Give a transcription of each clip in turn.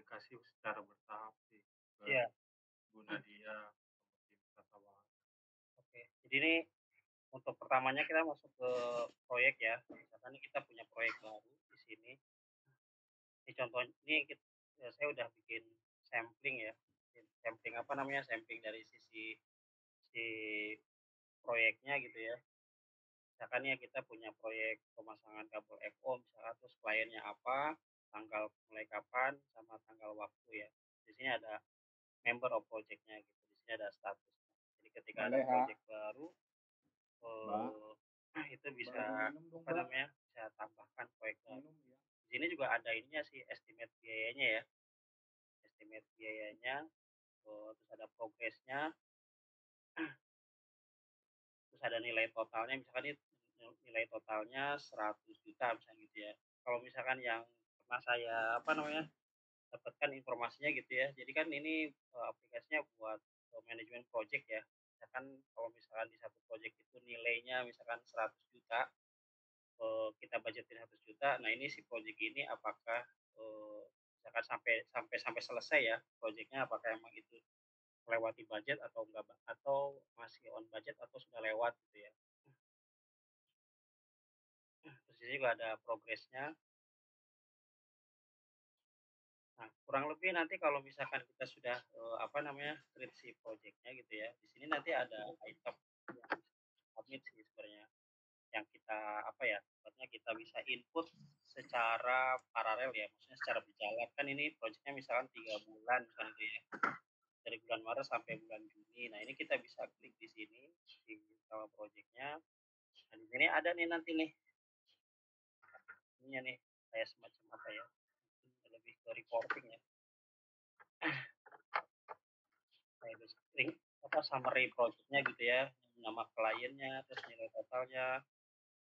dikasih secara bertahap sih ke Iya, pengguna dia sama tim tata usaha. oke. Jadi ini untuk pertamanya kita masuk ke proyek ya. Misalkan kita punya proyek baru di sini. Ini contoh ini saya udah bikin sampling ya. Sampling apa namanya? Sampling dari sisi si proyeknya gitu ya. Misalkan ya kita punya proyek pemasangan kabel FO misalkan terus kliennya apa, tanggal mulai kapan, sama tanggal waktu ya. Di sini ada member of project-nya gitu. Di sini ada statusnya. Jadi ketika ada Boleh, Kak. project baru, Mbak, itu bisa baru minum dong, apa Mbak. namanya, bisa tambahkan proyek baru. Minum ya. Di sini juga ada ininya sih, estimate biayanya ya. Estimate biayanya, terus ada progresnya, terus ada nilai totalnya, misalkan ini nilai totalnya 100 juta misalnya gitu ya. Kalau misalkan yang pernah saya apa namanya, dapatkan informasinya gitu ya. Jadi kan ini aplikasinya buat manajemen project ya. Misalkan kalau misalkan di satu project itu nilainya misalkan 100 juta, kita budgetin 100 juta. Nah, ini si project ini apakah misalkan sampai selesai ya projectnya apakah emang itu melewati budget atau enggak atau masih on budget atau sudah lewat gitu ya. Terus di sini juga ada progresnya. Nah, kurang lebih nanti kalau misalkan kita sudah, apa namanya, treat si project-nya gitu ya, di sini nanti ada item yang submit sih sebenarnya, yang kita, apa ya, sebenarnya kita bisa input secara paralel ya, maksudnya secara berjalan. Kan ini project-nya misalkan 3 bulan misalnya gitu ya, dari bulan Maret sampai bulan Juni. Nah, ini kita bisa klik di sini, di sama project-nya. Nah, di sini ada nih nanti nih, ininya nih, kayak semacam apa ya, lebih ke reporting ya. Kayak screen apa summary project-nya gitu ya, nama kliennya, terus nilai totalnya,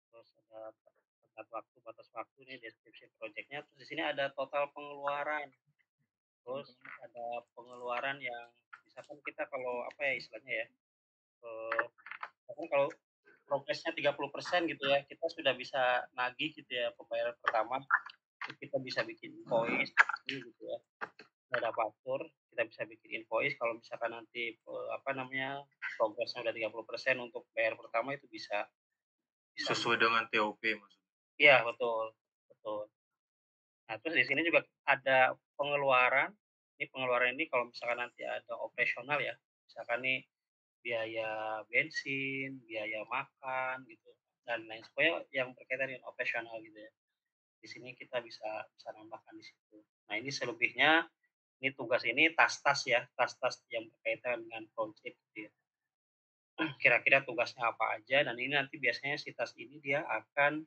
terus ada batas waktu nih deskripsi project-nya, terus di sini ada total pengeluaran, terus ada pengeluaran yang misalkan kita kalau apa ya istilahnya ya, misalkan kalau progresnya 30% gitu ya, kita sudah bisa nagih gitu ya pembayaran pertama, terus kita bisa bikin invoice gitu ya. Nggak ada faktur, kita bisa bikin invoice kalau misalkan nanti, apa namanya, progresnya udah 30% untuk bayar pertama itu bisa bisa Sesuai dengan TOP maksudnya. iya betul betul. Nah terus di sini juga ada pengeluaran, ini pengeluaran ini kalau misalkan nanti ada operasional ya, misalkan nih biaya bensin, biaya makan gitu, dan lain sebagainya yang berkaitan dengan operasional gitu ya. Di sini kita bisa bisa nambahkan di situ. Nah ini selebihnya, ini tugas ini tas-tas ya, tas-tas yang berkaitan dengan project gitu ya. Kira-kira tugasnya apa aja dan ini nanti biasanya si tas ini dia akan,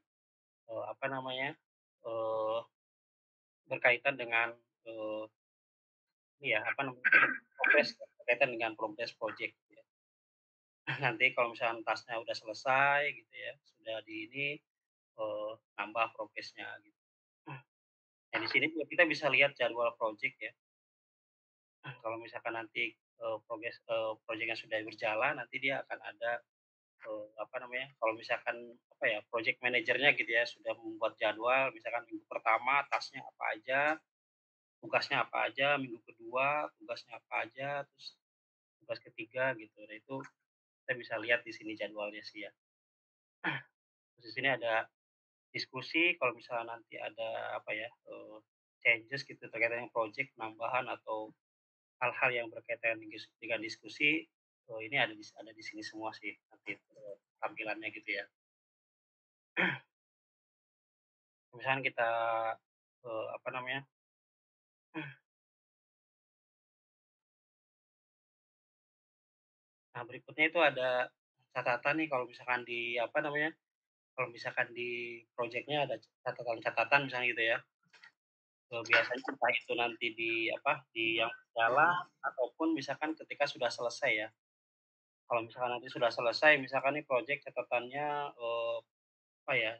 apa namanya, eee, berkaitan dengan, eee, ini ya, apa namanya, progres ya, berkaitan dengan progres project gitu ya. Nanti kalau misalkan tasnya udah selesai gitu ya, sudah di ini, nambah progresnya gitu. Nah di sini juga kita bisa lihat jadwal project ya. Kalau misalkan nanti, project-nya sudah berjalan, nanti dia akan ada apa namanya, kalau misalkan apa ya, project manajernya gitu ya, sudah membuat jadwal, misalkan minggu pertama tasnya apa aja, tugasnya apa aja, minggu kedua tugasnya apa aja, terus tugas ketiga gitu. Nah itu kita bisa lihat di sini jadwalnya sih ya. Terus di sini ada diskusi kalau misalnya nanti ada apa ya, changes gitu terkait dengan project, penambahan atau hal-hal yang berkaitan dengan diskusi, ini ada di sini semua sih nanti, tampilannya gitu ya. Misalkan kita, apa namanya, nah berikutnya itu ada catatan nih kalau misalkan di apa namanya, kalau misalkan di projeknya ada catatan-catatan misalnya gitu ya, biasanya entah itu nanti di apa, di yang berjalan ataupun misalkan ketika sudah selesai ya. Kalau misalkan nanti sudah selesai misalkan nih project catatannya, apa ya,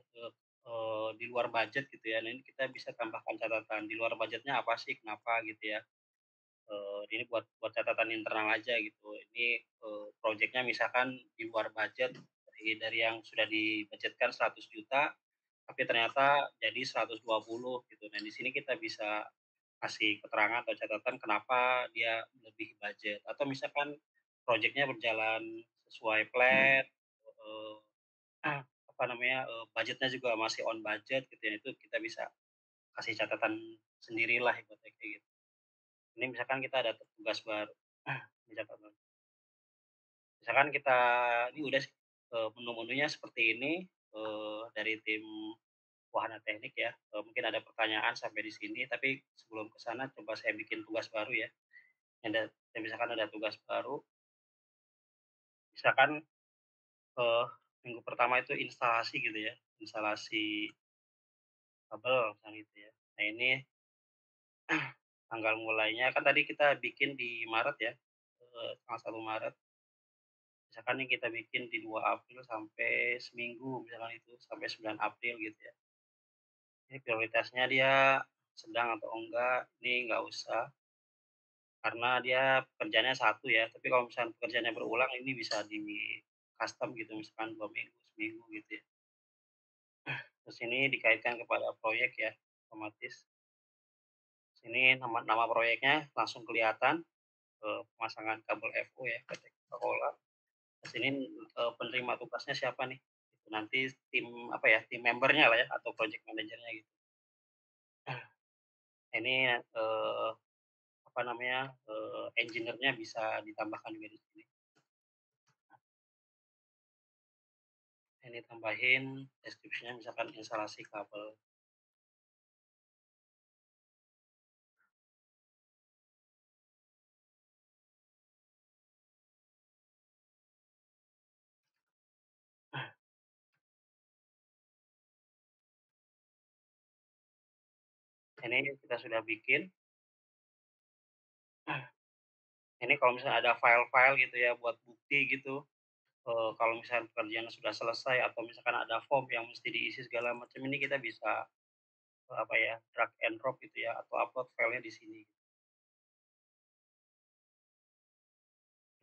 di luar budget gitu ya, nah ini kita bisa tambahkan catatan, di luar budgetnya apa sih, kenapa gitu ya. Ini buat catatan internal aja gitu. Ini, projeknya misalkan di luar budget, dari yang sudah dibudgetkan 100 juta, tapi ternyata jadi 120 gitu. Nah, di sini kita bisa kasih keterangan atau catatan kenapa dia lebih budget atau misalkan projeknya berjalan sesuai plan, eee, apa namanya, budgetnya juga masih on budget gitu ya, itu kita bisa kasih catatan sendirilah ibaratnya kayak gitu. Ini misalkan kita ada tugas baru, ini catatan. Misalkan kita ini udah sih, menu-menunya seperti ini, dari tim wahana teknik ya, mungkin ada pertanyaan sampai di sini, tapi sebelum ke sana coba saya bikin tugas baru ya. Misalkan ada tugas baru, misalkan, eee, minggu pertama itu instalasi gitu ya, instalasi kabel misalnya gitu ya. Nah ini tanggal mulainya kan tadi kita bikin di Maret ya, tanggal 1 Maret, misalkan nih kita bikin di 2 April sampai seminggu misalkan itu, sampai 9 April gitu ya. Ini prioritasnya dia sedang atau enggak, ini nggak usah, karena dia pekerjaannya satu ya, tapi kalau misalnya pekerjaannya berulang ini bisa di-custom gitu, misalkan 2 minggu, seminggu gitu ya. Terus ini dikaitkan kepada proyek ya, otomatis. Sini nama nama proyeknya langsung kelihatan, pemasangan kabel FO ya, PT Coca-Cola. Terus ini, penerima tugasnya siapa nih, itu nanti tim, apa ya, tim membernya lah ya, atau project manajernya gitu. Ini, apa namanya, engineer-nya bisa ditambahkan juga di sini. Ini tambahin deskripsinya misalkan instalasi kabel. Ini kita sudah bikin, ini kalau misalnya ada file-file gitu ya buat bukti gitu, kalau misalnya pekerjaan sudah selesai atau misalkan ada form yang mesti diisi segala macam ini kita bisa, apa ya, drag and drop gitu ya atau upload filenya di sini.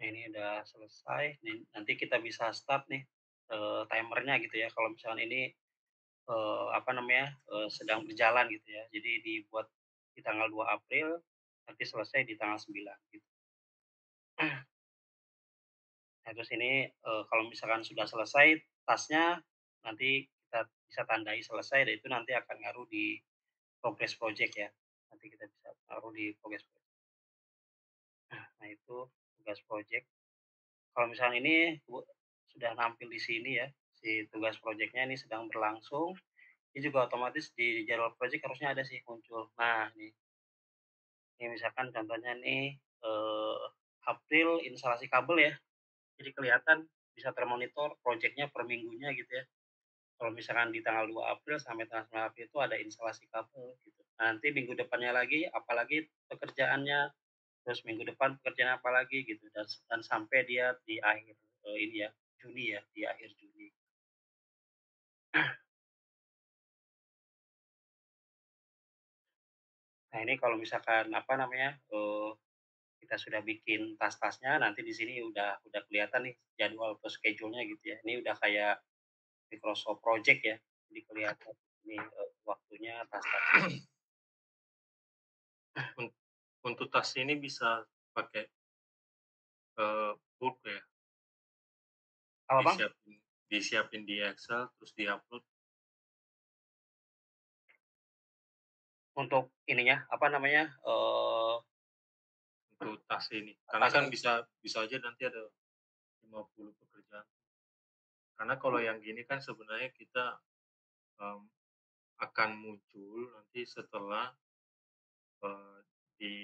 Nah ini udah selesai, nanti kita bisa start nih, timer-nya gitu ya kalau misalkan ini, apa namanya, sedang berjalan gitu ya. Jadi dibuat di tanggal 2 April, nanti selesai di tanggal 9 gitu. Nah terus ini, kalau misalkan sudah selesai tasnya, nanti kita bisa tandai selesai dan itu nanti akan ngaruh di progress project ya. Nanti kita bisa taruh di progress project. Nah itu tugas project. Kalau misalnya ini sudah nampil di sini ya, si tugas projeknya ini sedang berlangsung, ini juga otomatis di jadwal project harusnya ada sih muncul. Nah ini misalkan contohnya nih, April instalasi kabel ya, jadi kelihatan bisa termonitor projeknya per minggunya gitu ya. Kalau misalkan di tanggal 2 April sampai tanggal 9 April itu ada instalasi kabel gitu. Nah, nanti minggu depannya lagi, apalagi pekerjaannya, terus minggu depan pekerjaan apa lagi gitu, dan sampai dia di akhir, ini ya, Juni ya, di akhir Juni. Nah, ini kalau misalkan apa namanya, kita sudah bikin tas-tasnya, nanti di sini udah kelihatan nih jadwal atau schedule-nya gitu ya. Ini udah kayak Microsoft Project ya, jadi kelihatan ini, waktunya, tas-tasnya. Un untuk tas ini bisa pakai, Word ya, Apa Bang? disiapin disiapin di Excel terus di-upload Untuk ininya, apa namanya, untuk tas ini. Karena tas kan ini bisa bisa aja nanti ada 50 pekerjaan. Karena kalau yang gini kan sebenarnya kita, mmm, akan muncul nanti setelah, eee, di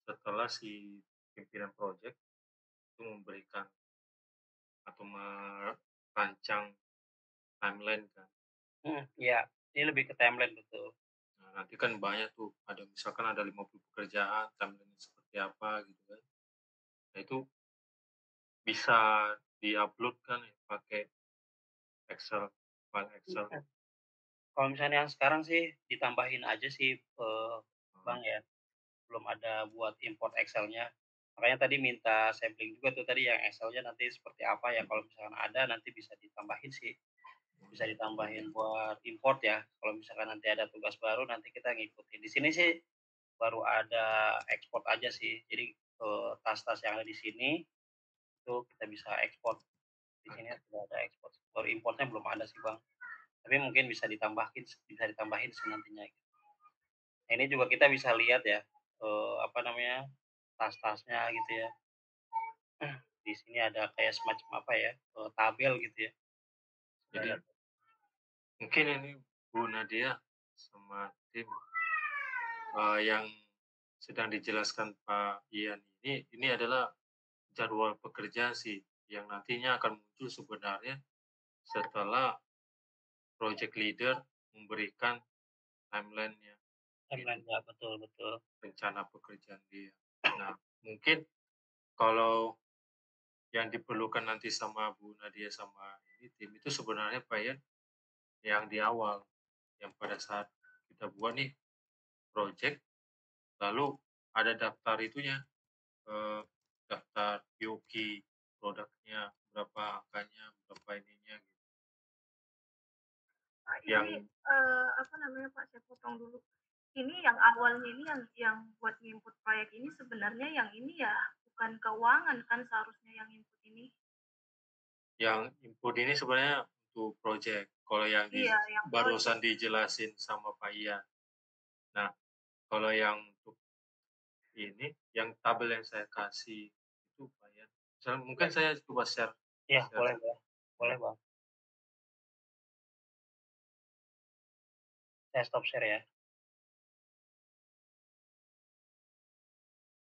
setelah si pimpinan project itu memberikan atau merancang timeline kan. iya, ini lebih ke timeline betul. Nah, nanti kan banyak tuh, ada misalkan ada 50 pekerjaan, timeline seperti apa gitu kan. Nah, itu bisa di-upload kan ya pakai Excel, file Excel. Mhm. Kalau misalnya yang sekarang sih ditambahin aja sih, Heeh, Bang ya, belum ada buat import Excel-nya. Makanya tadi minta sampling juga tuh tadi yang Excel-nya nanti seperti apa ya, kalau misalkan ada nanti bisa ditambahin sih, bisa ditambahin buat import ya, kalau misalkan nanti ada tugas baru nanti kita ngikutin. Di sini sih baru ada ekspor aja sih. Jadi, tas-tas yang ada di sini, itu kita bisa ekspor. Di sini Oke. sudah ada ekspor. Baru importnya belum ada sih, Bang. Tapi mungkin bisa ditambahin sih nantinya. Nah, ini juga kita bisa lihat ya, apa namanya, tas-tasnya gitu ya. Di sini ada kayak semacam apa ya, tabel gitu ya. Sudah Jadi ada. mungkin ini Bu Nadia sama tim, yang sedang dijelaskan Pak Ian ini adalah jadwal pekerjaan sih, yang nantinya akan muncul sebenarnya setelah project leader memberikan timeline-nya, gitu, Timeline-nya, betul betul. rencana pekerjaan dia. Nah, mungkin kalau yang diperlukan nanti sama Bu Nadia sama ini tim itu sebenarnya Pak Ian, yang di awal, yang pada saat kita buat nih project, lalu ada daftar itunya, daftar POQ produknya, berapa angkanya, berapa ininya, gitu. Pak, ini, Yang apa namanya, Pak, saya potong dulu. Ini yang awalnya ini yang buat nginput proyek ini sebenarnya yang ini ya, bukan keuangan kan seharusnya yang input ini? input ini sebenarnya untuk project, kalau yang Iya, yang barusan proyek. dijelasin sama Pak Ian. Nah, kalau yang untuk ini, yang tabel yang saya kasih itu Pak Ian, misalnya mungkin Iya. saya coba share Iya, share boleh Bang. Boleh, Bang. Saya stop share ya.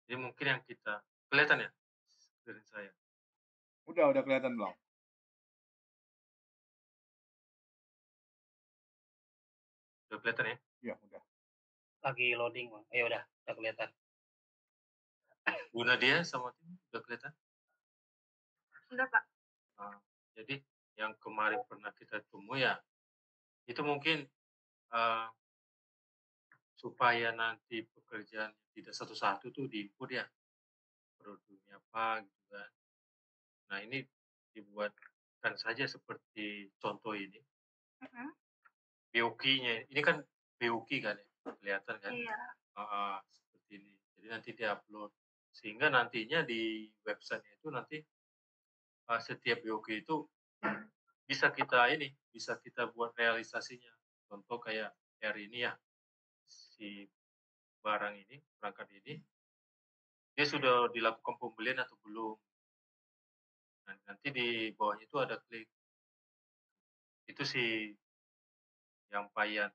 Jadi mungkin yang kita kelihatan ya screen saya? Udah kelihatan belum? Udah kelihatan ya? Iya, udah. Lagi loading, Bang. Udah kelihatan. Bu Nadia sama tim udah kelihatan? Udah, Pak. Nah, jadi yang kemarin pernah kita temui ya, itu mungkin, eee, supaya nanti pekerjaan tidak satu-satu tuh di-input ya, produknya apa gitu kan. Nah, ini dibuatkan saja seperti contoh ini, Mhm. POQ-nya, ini kan POQ kan ya, kelihatan kan? Iya. Heeh, seperti ini. Jadi nanti di-upload, sehingga nantinya di website-nya itu nanti, setiap POQ itu bisa kita buat realisasinya. Contoh kayak hari ini ya, si barang ini, perangkat ini, dia sudah dilakukan pembelian atau belum. Nah, nanti di bawahnya itu ada klik. Itu sih yang Payan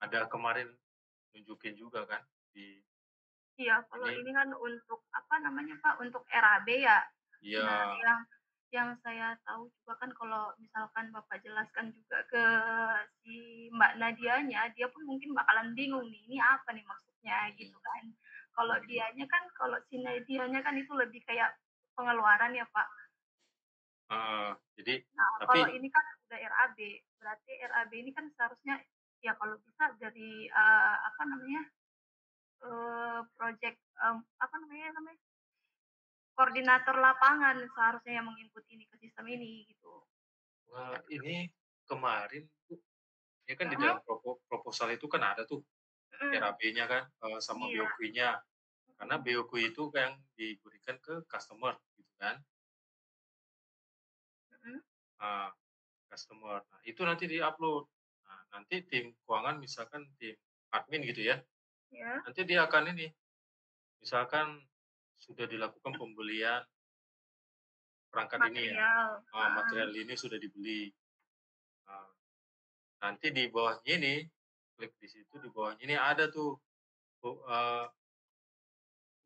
ada kemarin nunjukin juga kan di Iya, kalau ini. ini kan untuk, apa namanya, Pak, untuk RAB ya. Nah, Iya, yang saya tahu juga kan kalau misalkan Bapak jelaskan juga ke si Mbak Nadianya, dia pun mungkin bakalan bingung nih, ini apa nih maksudnya iya, gitu kan. Kalau iya, dianya kan kalau si Nadianya kan itu lebih kayak pengeluaran ya, Pak. heeh. Jadi Nah, tapi kalau ini kan udah RAB, berarti RAB ini kan seharusnya ya kalau bisa dari, apa namanya, project, apa namanya namanya, koordinator lapangan seharusnya yang meng-input ini ke sistem ini gitu. ini kemarin tuh, ya kan di Mhm, dalam proposal itu kan ada tuh mhm, RAB-nya kan, sama iya, BOQ-nya. Karena mhm, BOQ itu yang diberikan ke customer gitu kan, mhm, eee, customer. Nah, itu nanti di-upload. Nah, nanti tim keuangan misalkan tim admin gitu ya, iya, nanti dia akan ini, misalkan sudah dilakukan pembelian perangkat ini ya, material, heeh, material ini sudah dibeli, eee, nanti di bawahnya ini, klik di situ di bawahnya ini ada tuh, eee,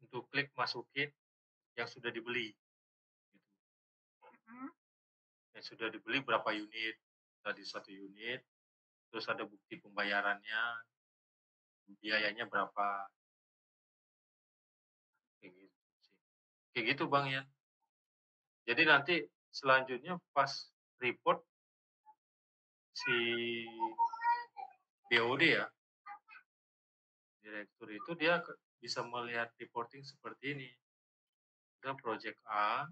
untuk klik masukin yang sudah dibeli, gitu. mhm, Yang sudah dibeli berapa unit, tadi 1 unit, terus ada bukti pembayarannya, biayanya berapa, kayak gitu sih. Kayak gitu Bang ya. Jadi nanti selanjutnya pas report si BOD ya, direktur itu dia bisa melihat reporting seperti ini. Kita project A,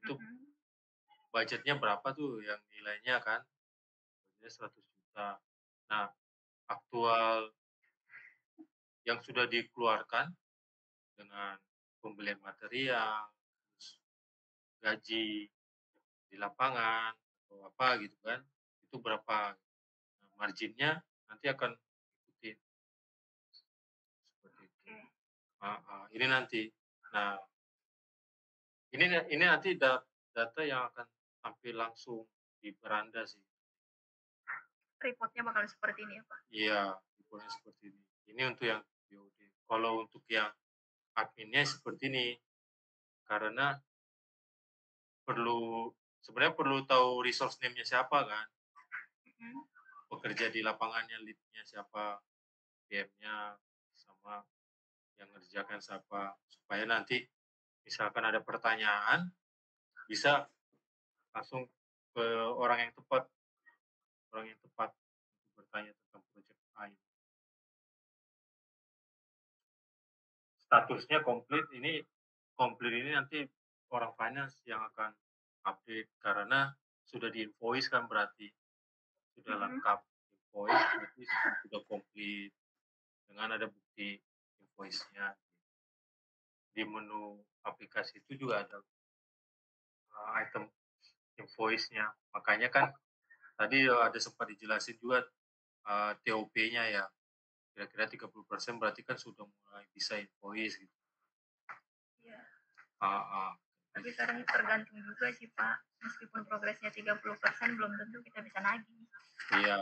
itu mhm, budgetnya berapa tuh yang nilainya kan, budgetnya 100 juta. Nah, aktual yang sudah dikeluarkan dengan pembelian material, terus gaji di lapangan atau apa gitu kan, itu berapa. Nah, marginnya nanti akan ikutin seperti itu. Oke. Ini nanti. Nah, ini nanti data yang akan tampil langsung di beranda sih. Reportnya bakal seperti ini ya, Pak? Iya, reportnya seperti ini. Ini untuk yang BOD. Kalau untuk yang adminnya seperti ini, karena sebenarnya perlu tahu resource name-nya siapa kan, Mhm. pekerja di lapangannya, lead-nya siapa, PM-nya, sama yang ngerjakan siapa, supaya nanti misalkan ada pertanyaan, bisa langsung ke orang yang tepat untuk bertanya tentang proyek A ini. Statusnya komplit ini nanti orang finance yang akan update karena sudah di-invoice kan berarti. Sudah lengkap invoice berarti sudah komplit dengan ada bukti invoice-nya. Di menu aplikasi itu juga ada item invoice-nya. Makanya kan tadi ada sempat dijelasin juga TOP-nya ya. Kira-kira 30% berarti kan sudah mulai bisa invoice gitu. Iya. Ah, Tapi kadang tergantung juga sih, Pak. Meskipun progresnya 30% belum tentu kita bisa nagih. Iya,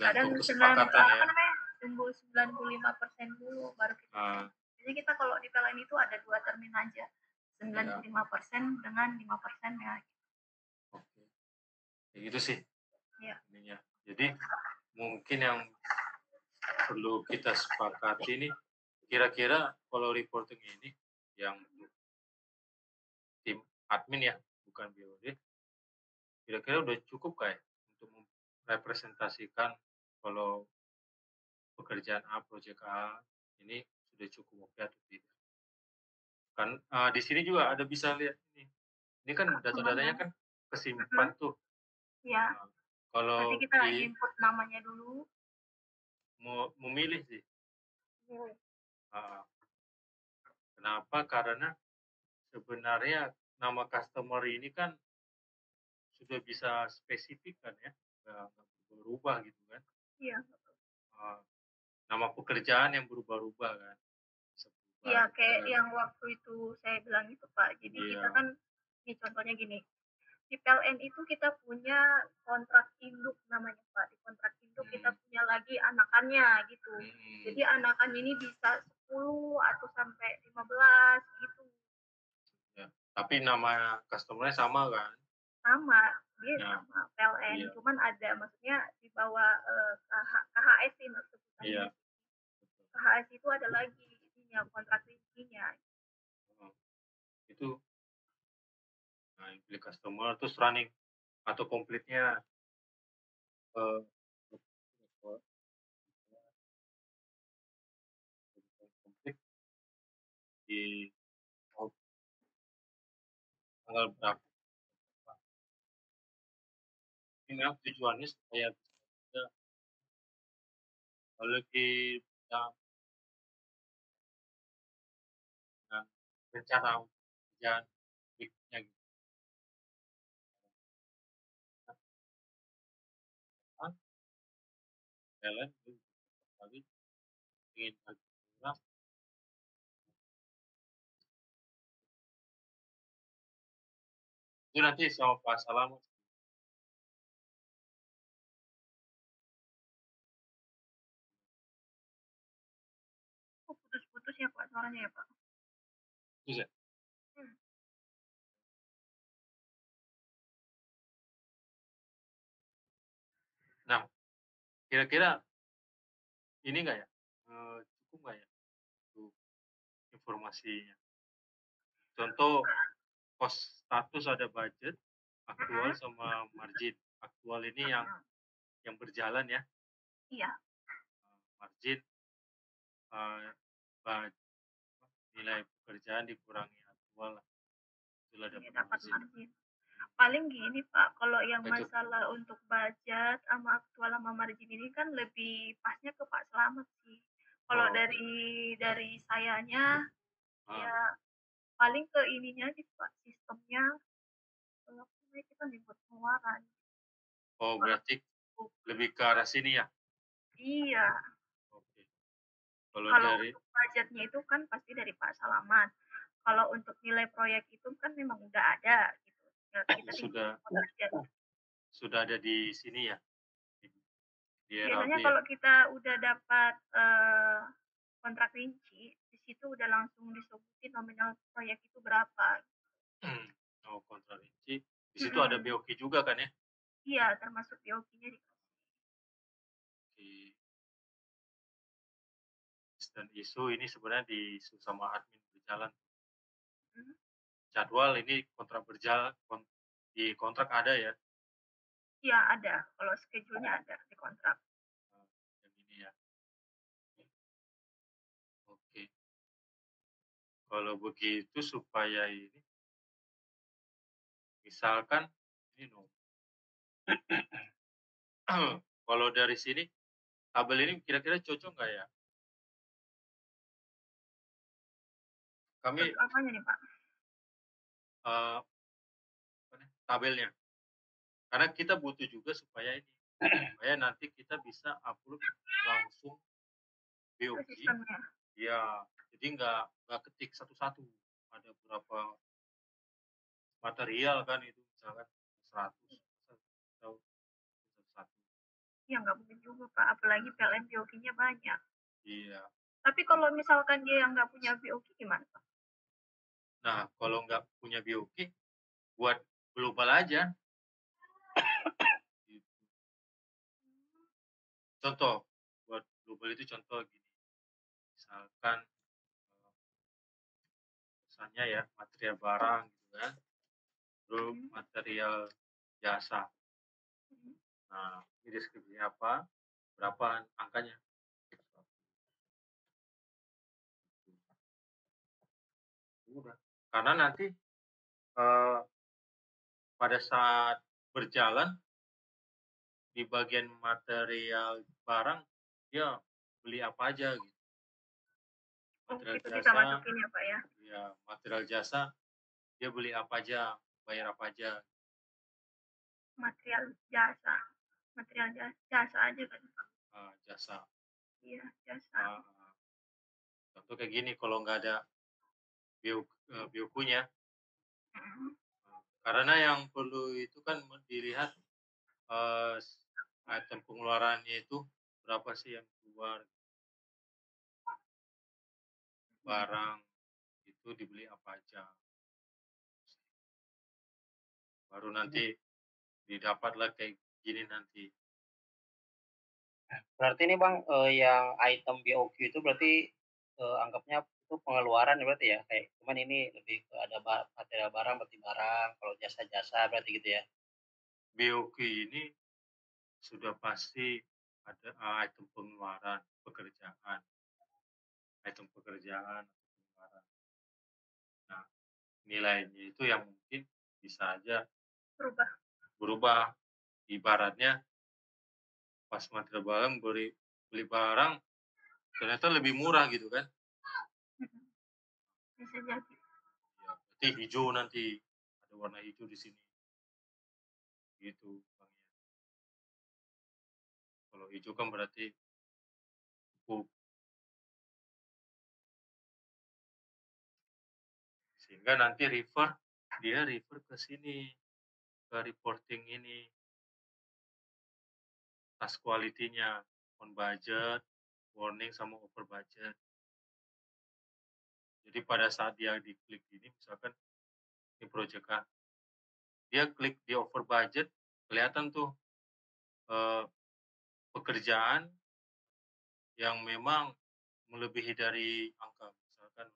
Kadang tergantung kesepakatan ya. Tunggu 95% dulu baru kita. Jadi kita kalau di PLN itu ada 2 termin aja. 95% dengan 5% ya. Oke. Ya gitu sih. Iya. Ininya. Jadi mungkin yang perlu kita sepakati ini kira-kira kalau reporting ini yang untuk tim admin ya, bukan BOD, kira-kira udah cukup kayak untuk merepresentasikan kalau pekerjaan A, proyek A ini sudah cukup oke atau tidak. Kan di sini juga ada bisa lihat ini. Ini kan data-datanya kan kesimpan tuh. Iya. Kalau Nanti kita input namanya dulu. Memilih sih. Kenapa? Karena sebenarnya nama customer ini kan sudah bisa spesifik kan ya, nggak berubah gitu kan. Iya. Nama pekerjaan yang berubah-ubah kan. Iya, kayak yang waktu itu saya bilang itu, Pak. Jadi kita kan, ini contohnya gini, di PLN itu kita punya kontrak induk namanya, Pak. Di kontrak induk kita punya lagi anakannya gitu. Jadi anakan ini bisa 10 atau sampai 15 gitu. Ya, tapi nama customer-nya sama kan? Sama, dia sama PLN. Cuman ada maksudnya di bawah KHS sih maksudnya. Iya. KHS itu ada lagi ininya kontrak rinjinya. Itu pilih customer terus running atau komplitnya komplit di tanggal berapa. Ini tujuannya supaya bisa lebih dengan rencana pekerjaan berikutnya gitu. PLN kali ingin murah. Itu nanti sama Pak Salam. Putus-putus ya Pak suaranya ya Pak. Putus ya? Nah, kira-kira ini nggak ya, cukup nggak ya untuk informasinya? Contoh cost status ada budget, aktual sama margin. Aktual ini yang berjalan ya. Iya. Margin nilai pekerjaan dikurangi aktual lah. Itulah dapat margin. Paling gini Pak, kalau yang masalah untuk budget sama aktual sama margin ini kan lebih pasnya ke Pak Slamet sih. Kalau Oh, dari sayanya, ah. ya paling ke ininya sih, Pak, sistemnya, apa namanya, kita nih buat pengeluaran. Oh, Kalau berarti lebih ke arah sini ya? iya, Oke. Kalau kalau dari untuk budgetnya itu kan pasti dari Pak Salamat. Kalau untuk nilai proyek itu kan memang udah ada gitu, ya kita tinggal sudah input aja. ada di sini ya? Di Biasanya RAB ya? kalau kita udah dapat, kontrak rinci, di situ udah langsung disebutin nominal proyek itu berapa. Oh, kontrak rinci. Di situ ada Mhm, BOQ juga kan ya? iya termasuk BOQ-nya dikasih. Oke. Dan isu ini sebenarnya di isu sama admin berjalan. Mhm, Jadwal ini kontrak berjalan, di kontrak ada ya? iya ada, kalau schedule-nya ada di kontrak. Yang ini ya. Oke. Kalau begitu supaya ini, misalkan ini dong. Kalau dari sini, kabel ini kira-kira cocok nggak ya? Kami Untuk apanya nih, Pak? apa nih, kabelnya. Karena kita butuh juga supaya ini, supaya nanti kita bisa upload langsung Ke BOQ. sistemnya. Ya, jadi nggak ketik satu-satu. Ada berapa material kan itu misalkan 100 atau satu-satu. Ya nggak mungkin juga, Pak, apalagi PLN BOQ-nya banyak. Iya. Tapi kalau misalkan dia yang nggak punya BOQ gimana, Pak? Nah, kalau nggak punya BOQ, buat global aja. Gitu. Contoh, buat global itu contoh gini. Misalkan misalnya ya material barang gitu kan, terus Mhm, material jasa. mhm. Nah, ini deskripsi apa, berapa angkanya. Udah. Karena nanti pada saat berjalan di bagian material barang dia beli apa aja gitu. Oh, Material kita bisa jasa, masukin ya, Pak, ya? ya material jasa dia beli apa aja, bayar apa aja. Material jasa. Material jasa aja kan, Pak? Jasa. Iya, jasa. Contoh kayak gini kalau nggak ada biokunya, Mhm, karena yang perlu itu kan dilihat eh, item pengeluarannya itu berapa sih yang keluar, mhm. barang itu dibeli apa aja, baru nanti didapatlah kayak gini nanti. Berarti ini Bang, yang item BOQ itu berarti, anggapnya itu pengeluaran ya berarti ya? Kayak cuman ini lebih ke ada material barang berarti barang, kalau jasa-jasa berarti gitu ya? BOQ ini sudah pasti ada item pengeluaran pekerjaan, item pekerjaan atau pengeluaran. Nah, nilainya itu yang mungkin bisa aja Berubah. berubah. Ibaratnya pas material barang beli barang ternyata lebih murah gitu kan. Mhm, bisa jadi. Ya, berarti hijau nanti ada warna hijau di sini gitu Bang ya. Kalau hijau kan berarti cukup, sehingga nanti dia refer ke sini, ke reporting ini, task quality-nya, on budget, warning sama over budget. Jadi pada saat dia diklik ini misalkan ini project A, dia klik di over budget, kelihatan tuh eh, pekerjaan yang memang melebihi dari angka, misalkan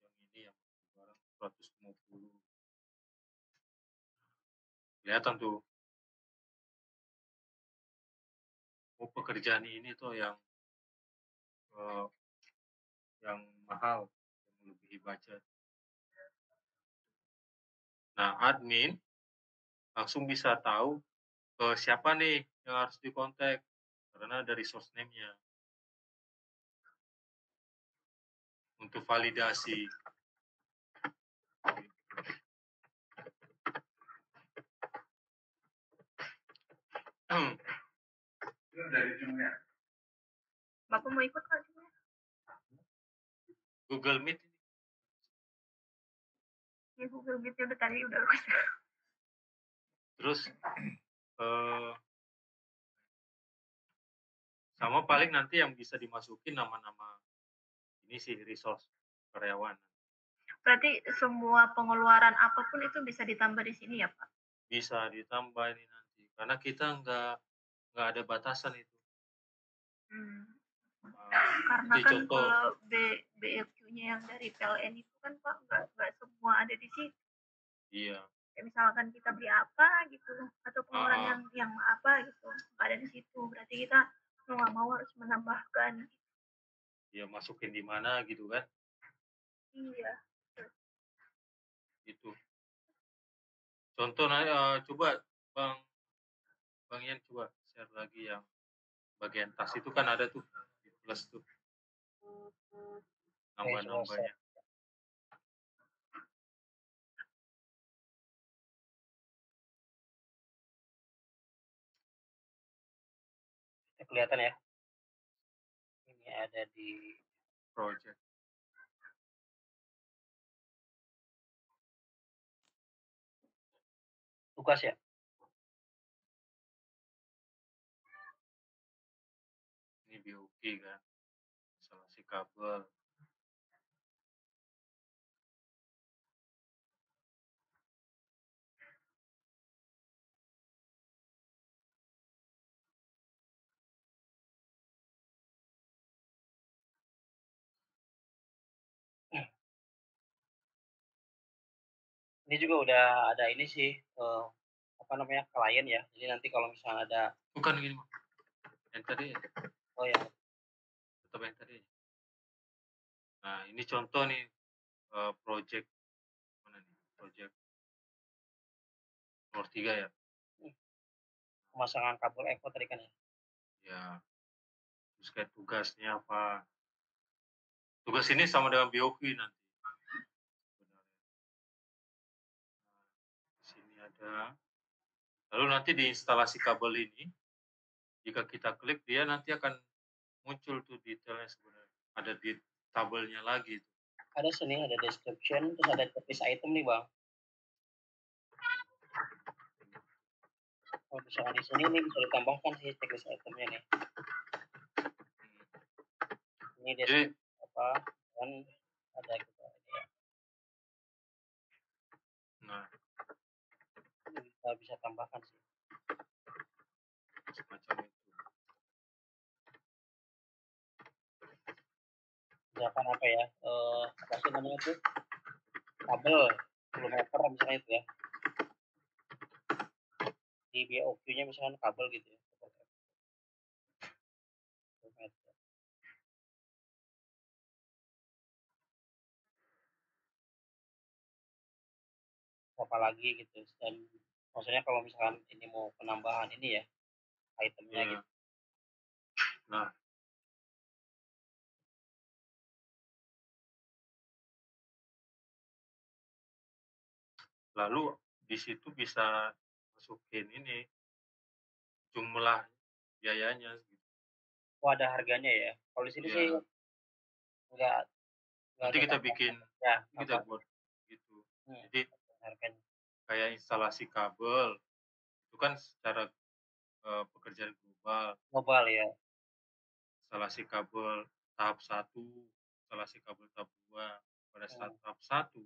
yang ini yang barang 150, kelihatan tuh, oh pekerjaan ini tuh eh, yang mahal, yang melebihi budget. Nah, admin langsung bisa tahu siapa nih yang harus dikontak karena dari source name-nya. untuk validasi. Dari Zoom-nya. Bapak mau ikut Kak Zoom-nya? Google Meet ini. Ya Google Meet-nya udah tadi udah rusak. Terus sama paling nanti yang bisa dimasukin nama-nama ini sih resource karyawan. Berarti semua pengeluaran apapun itu bisa ditambah di sini ya Pak? Bisa ditambah ini nanti karena kita nggak ada batasan itu. Karena Jadi kan contoh, kalau BFQ-nya yang dari PLN itu kan Pak nggak semua ada di situ. iya. Kayak misalkan kita beli apa gitu atau pengeluaran yang apa gitu nggak ada di situ. Berarti kita mau nggak mau harus menambahkan. Ya masukin di mana gitu kan? Iya. Itu. Contoh coba Bang Ian coba share lagi yang bagian tas itu kan ada tuh di plus tuh nambah-nambahnya. Kelihatan ya. Ini ada di Project. tugas ya. Ini BOK kan, instalasi kabel. Ini juga udah ada ini sih apa namanya klien ya. Jadi nanti kalau misalnya ada bukan gini yang tadi. Oh ya. Tetap yang tadi. Nah ini contoh nih project mana nih? Project nomor 3 ya. Pemasangan kabel Eco tadi kan ya. Ya. Terus kayak tugasnya apa? Tugas ini sama dengan BOQ nanti. Di sini ada. Lalu nanti di instalasi kabel ini, jika kita klik dia nanti akan muncul tuh detailnya sebenarnya. Ada di tabelnya lagi. Ada sini ada description terus ada checklist item nih Bang. Kalau misalkan di sini nih bisa ditambahkan sih checklist itemnya nih. Ini description apa kan ada gitu ya. Nah, kita bisa tambahkan sih. Semacam itu. Misalkan apa ya? Apa sih namanya tuh? Kabel 10 meter misalnya itu ya. Di BOQ-nya misalkan kabel gitu ya. Apa lagi gitu dan maksudnya kalau misalkan ini mau penambahan ini ya itemnya gitu. Nah, lalu di situ bisa masukin ini jumlah biayanya gitu. Oh ada harganya ya. Kalau di sini sih enggak. Nanti kita bikin, ya, kita buat gitu. Jadi harganya. Kayak instalasi kabel itu kan secara pekerjaan global. Global ya. Instalasi kabel tahap 1, instalasi kabel tahap 2. Pada saat tahap 1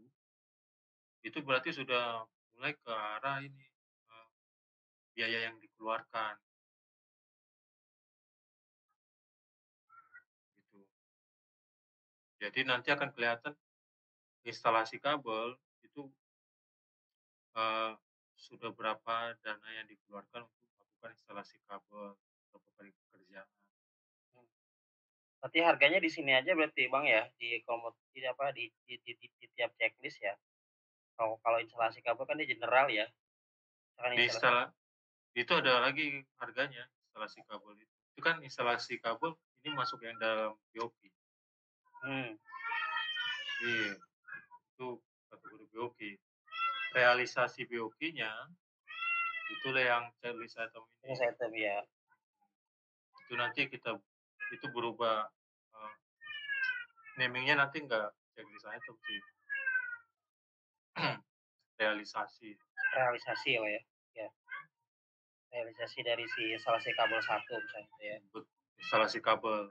itu berarti sudah mulai ke arah ini biaya yang dikeluarkan. Gitu. Jadi nanti akan kelihatan instalasi kabel itu sudah berapa dana yang dikeluarkan untuk melakukan instalasi kabel beberapa kali pekerjaan. Berarti harganya di sini aja berarti Bang ya di apa di tiap checklist ya. Kalau instalasi kabel kan di general ya. Itu ada lagi harganya instalasi kabel itu. Itu kan instalasi kabel ini masuk yang dalam BOP. Iya, itu kategori BOQ. Realisasi BOQ-nya itulah yang checklist item ini. Checklist item ya. Itu nanti itu berubah naming-nya nanti enggak checklist item sih. Realisasi. Realisasi ya. Ya. Realisasi dari si instalasi kabel 1 misalnya ya. Instalasi kabel.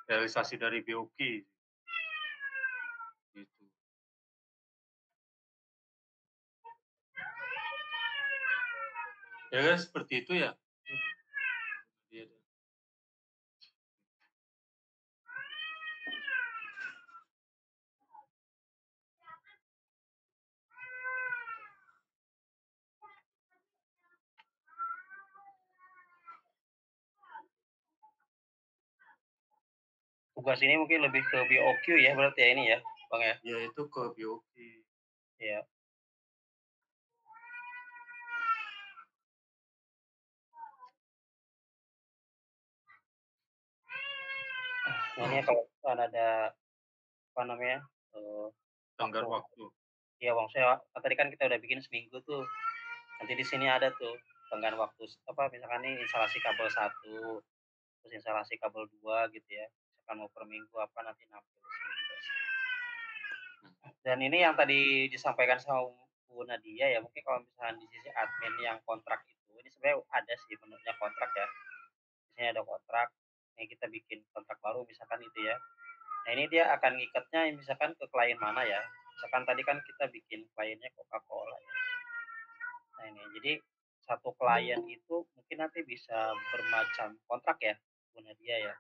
Realisasi dari BOQ. Gitu. Ya kan seperti itu ya. Tugas ini mungkin lebih ke BOQ ya berarti ya ini ya, Bang ya? Ya itu ke BOQ. Ya. Nah, ini kalau ada apa namanya? Tenggat waktu. Iya, Bang. Tadi kan kita udah bikin seminggu tuh. Nanti di sini ada tuh tenggat waktu apa misalkan nih instalasi kabel 1, terus instalasi kabel 2 gitu ya. Misalkan mau per minggu apa nanti nampil di sini juga sih. Dan ini yang tadi disampaikan sama Bu Nadia ya, mungkin kalau misalkan di sisi admin yang kontrak itu, ini sebenarnya ada sih bentuknya kontrak ya. Di sini ada kontrak, yang kita bikin kontrak baru misalkan itu ya. Nah ini dia akan ngikatnya misalkan ke klien mana ya. Misalkan tadi kan kita bikin kliennya Coca-Cola ya. Nah ini, jadi satu klien itu mungkin nanti bisa bermacam kontrak ya, Bu Nadia ya.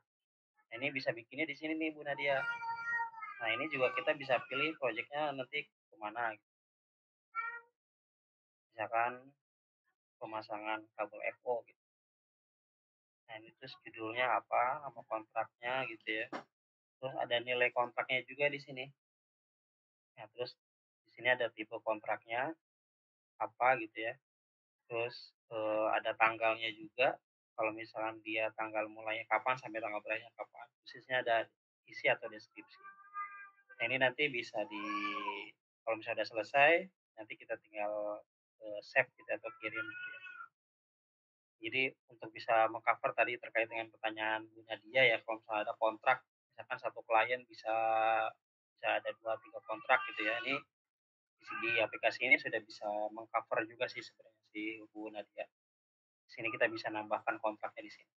Nah ini bisa bikinnya di sini nih Bu Nadia. Nah ini juga kita bisa pilih proyeknya nanti kemana. Misalkan pemasangan kabel EVO gitu. Nah ini terus judulnya apa, nama kontraknya gitu ya. Terus ada nilai kontraknya juga di sini. Nah terus di sini ada tipe kontraknya apa gitu ya. Terus ada tanggalnya juga. Kalau misalkan dia tanggal mulainya kapan sampai tanggal berakhirnya kapan. Khususnya ada isi atau deskripsi. Nah ini nanti bisa kalau misalnya sudah selesai, nanti kita tinggal save gitu atau kirim gitu ya. Jadi untuk bisa mengcover tadi terkait dengan pertanyaan Bu Nadia ya, kalau misalnya ada kontrak, misalkan satu klien bisa ada 2, 3 kontrak gitu ya. Ini di aplikasi ini sudah bisa mengcover juga sih sebenarnya si Bu Nadia. Di sini kita bisa nambahkan kontraknya di sini.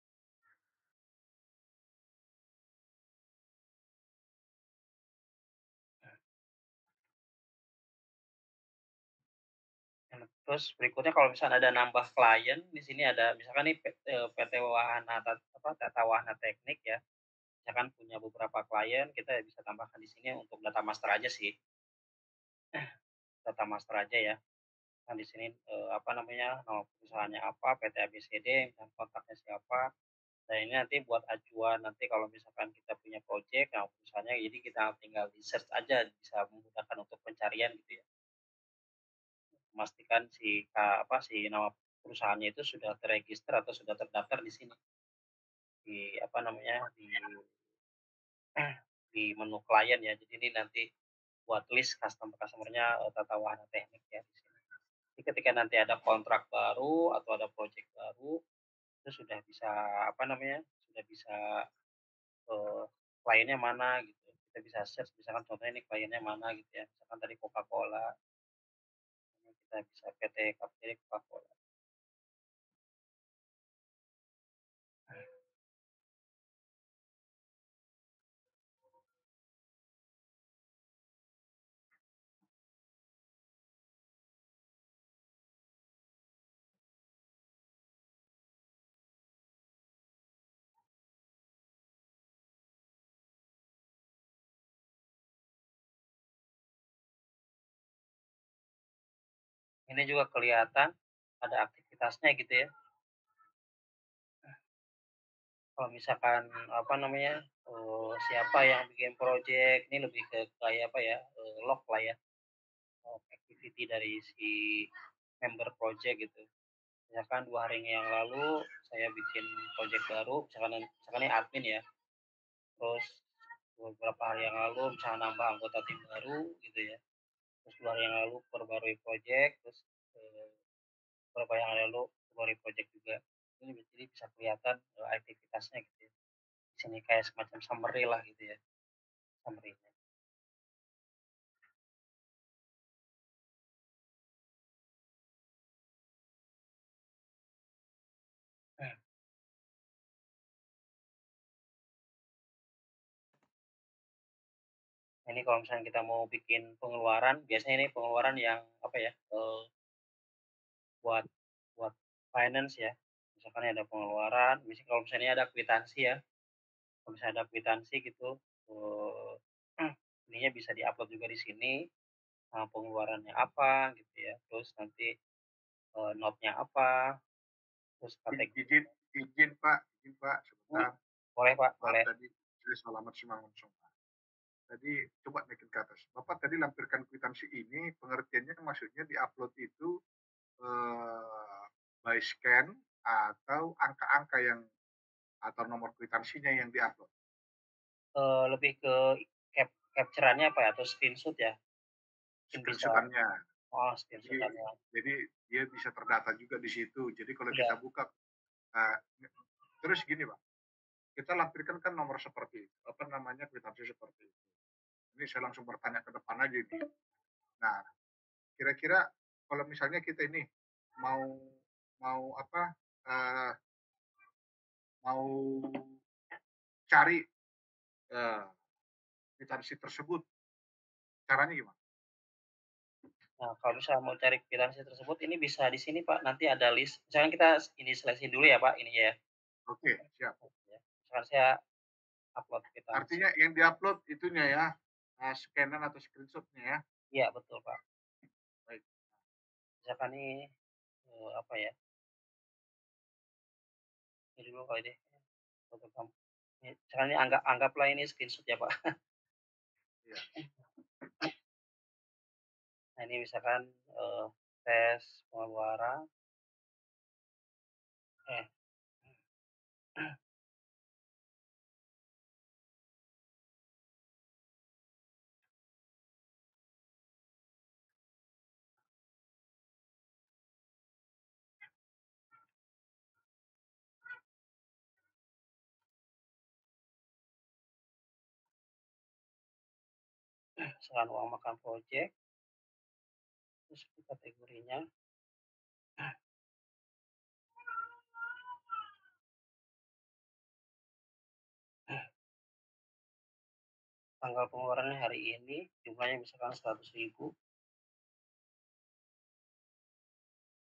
Terus berikutnya kalau misalnya ada nambah klien, di sini ada misalkan nih PT Wahana Tata Wahana Teknik ya. Misalkan punya beberapa klien, kita bisa tambahkan di sini untuk data master aja sih. Data master aja ya. Nah, di sini apa namanya, nama perusahaannya apa, PT ABCD, dan kontaknya siapa. Nah, ini nanti buat acuan nanti kalau misalkan kita punya project, nama perusahaannya, jadi kita tinggal di search aja, bisa memudahkan untuk pencarian gitu ya. Memastikan si nama perusahaannya itu sudah terregister atau sudah terdaftar di sini. Di apa namanya, di menu klien ya. Jadi ini nanti buat list customer-nya Tata Wahana Teknik ya di sini. Jadi ketika nanti ada kontrak baru atau ada project baru, itu sudah bisa apa namanya, sudah bisa kliennya mana gitu. Kita bisa search misalkan contohnya ini kliennya mana gitu ya. Misalkan tadi Coca-Cola, kita bisa PT Coca-Cola. Ini juga kelihatan ada aktivitasnya gitu ya. Kalau misalkan apa namanya, siapa yang bikin project, ini lebih ke kayak apa ya, log lah ya, activity dari si member project gitu. Misalkan 2 hari yang lalu saya bikin project baru, misalkan ini admin ya, terus beberapa hari yang lalu misalnya nambah anggota tim baru gitu ya, terus 2 hari yang lalu perbarui project, terus, beberapa yang lalu perbarui project juga. Ini jadi bisa kelihatan, aktivitasnya gitu ya. Di sini kayak semacam summary lah gitu ya, summary-nya. Nah, ini kalau misalnya kita mau bikin pengeluaran, biasanya ini pengeluaran yang apa ya, buat buat finance ya. Misalkan ada pengeluaran, misalnya kalau misalnya ada kwitansi ya, kalau misalnya ada kwitansi gitu, ininya bisa diupload juga di sini, pengeluarannya apa gitu ya, terus nanti, note-nya apa, terus kategori. Izin, izin Pak, sebentar. Boleh Pak, Maaf boleh. tadi saya salah langsung Pak. Tadi coba naikin ke atas. Bapak tadi lampirkan kwitansi ini, pengertiannya maksudnya diupload itu by scan atau angka-angka yang atau nomor kwitansinya yang diupload. Lebih ke capture-annya apa ya, atau screenshot ya? Mungkin bisa. Screenshot-annya. Oh, Jadi, screenshot-annya. jadi dia bisa terdata juga di situ. Jadi kalau Iya. kita buka, uh, terus gini Pak, kita lampirkan kan nomor seperti itu, apa namanya kwitansi seperti itu. Ini saya langsung bertanya ke depan aja nih. Nah, kira-kira kalau misalnya kita ini mau mau apa uh, mau cari kwitansi tersebut, caranya gimana? Nah, kalau misalnya mau cari kwitansi tersebut, ini bisa di sini Pak, nanti ada list. Misalkan kita ini seleksi dulu ya Pak, ininya ya. Oke, siap. Ya. Misalkan saya upload kwitansi. Artinya yang diupload itunya ya, scanan atau screenshotnya ya. Iya betul Pak. Baik. Misalkan ini apa ya? Ini dulu kali deh. Foto kamu. Misalkan ini anggaplah ini screenshot ya Pak. Iya. Nah ini misalkan tes pengeluaran. Misalkan uang makan project. Terus kategorinya. Tanggal pengeluarannya hari ini, jumlahnya misalkan 100.000.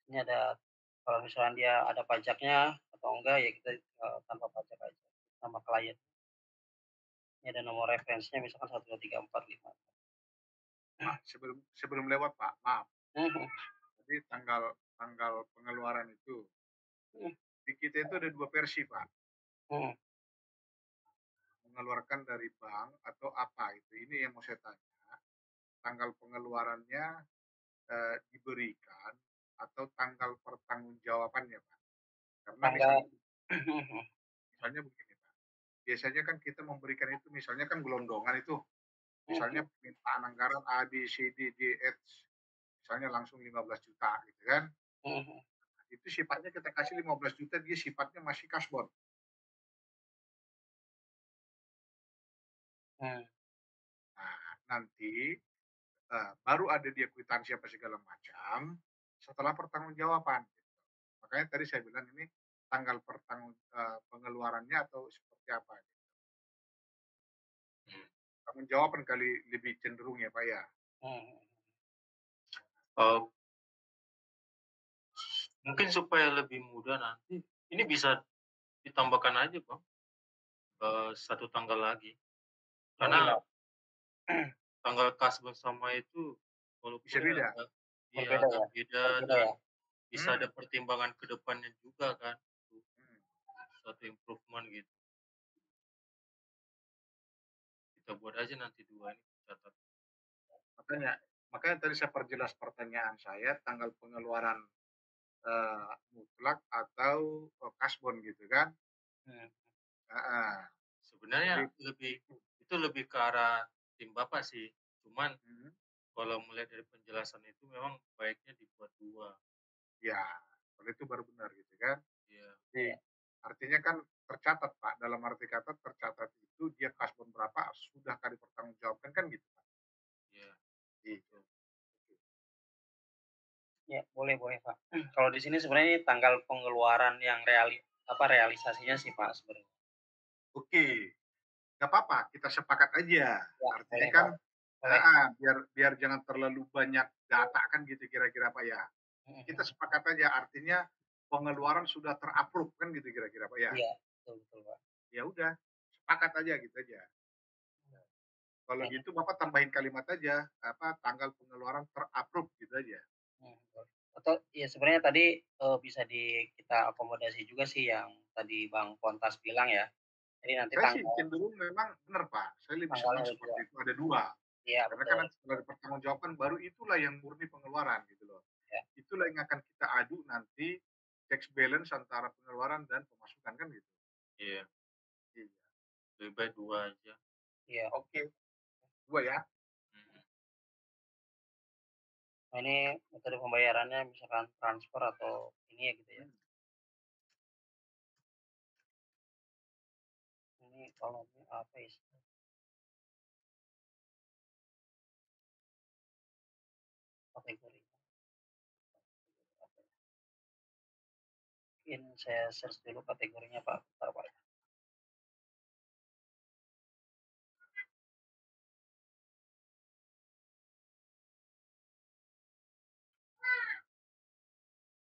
Ini ada, kalau misalnya dia ada pajaknya atau enggak ya kita tanpa pajak aja, nama klien. Ini ada nomor referensinya misalkan 12345. Pak, sebelum lewat Pak, maaf. Mhm. Jadi tanggal tanggal pengeluaran itu di kita itu ada 2 versi Pak. Mengeluarkan dari bank atau apa itu? Ini yang mau saya tanya. Tanggal pengeluarannya diberikan atau tanggal pertanggungjawabannya Pak? Karena Tanggal. misalnya begini Pak. Biasanya kan kita memberikan itu misalnya kan gelondongan itu. Misalnya permintaan anggaran A, B, C, D, D, E, misalnya langsung 15 juta gitu kan. Itu sifatnya kita kasih 15 juta, dia sifatnya masih kasbon. Nah, nanti baru ada dia kwitansi apa segala macam setelah pertanggungjawaban. Makanya tadi saya bilang ini tanggal pengeluarannya atau seperti apa. Pertanggungjawaban kali lebih cenderung ya Pak ya. Mungkin supaya lebih mudah nanti, ini bisa ditambahkan aja Bang, 1 tanggal lagi. Karena tanggal kas bersama itu walaupun Bisa beda. Iya, agak beda Berbeda dan ya? bisa ada pertimbangan ke depannya juga kan, suatu improvement gitu. Kita buat aja nanti 2 ini catat. Makanya tadi saya perjelas pertanyaan saya, tanggal pengeluaran mutlak atau kasbon gitu kan. Sebenarnya Jadi lebih itu lebih ke arah tim Bapak sih. Cuman Mhm. kalau melihat dari penjelasan itu memang baiknya dibuat 2. Ya, kalau itu baru benar gitu kan. Iya, Jadi Iya. artinya kan tercatat Pak, dalam arti kata tercatat itu dia kasbon berapa sudahkah dipertanggungjawabkan kan gitu Pak. iya, Iya. betul. Ya, boleh boleh, Pak. Kalau di sini sebenarnya tanggal pengeluaran yang realisasinya sih, Pak, sebenarnya. Oke, nggak apa-apa kita sepakat aja. Ya, Artinya boleh, kan Pak. Boleh. biar biar jangan terlalu banyak data kan gitu kira-kira Pak ya. Mhm Kita mhm. sepakat aja artinya pengeluaran sudah ter-approve kan gitu kira-kira Pak ya. Iya, betul betul, Pak. Ya udah, sepakat aja gitu aja. Kalau Mhm gitu Bapak tambahin kalimat aja, apa, tanggal pengeluaran ter-approve gitu aja. mhm, boleh. Atau ya sebenarnya tadi, bisa kita akomodasi juga sih yang tadi Bang Pontas bilang ya. Jadi nanti Saya sih cenderung memang bener Pak, saya lebih tanggalnya senang ada 2. seperti itu, ada 2. Iya, Karena kan betul. nanti setelah dipertanggungjawabkan baru itulah yang murni pengeluaran gitu loh. Ya. Itulah yang akan kita adu nanti, checks balance antara pengeluaran dan pemasukan kan gitu. Iya, Iya. lebih baik 2 aja. Iya. Oke, 2 ya. Mhm. Nah, ini metode pembayarannya misalkan transfer atau ini ya gitu ya. Mmm, Ini kolomnya apa ya, kategori apa ya? Mungkin saya search dulu kategorinya, Pak, bentar, Pak.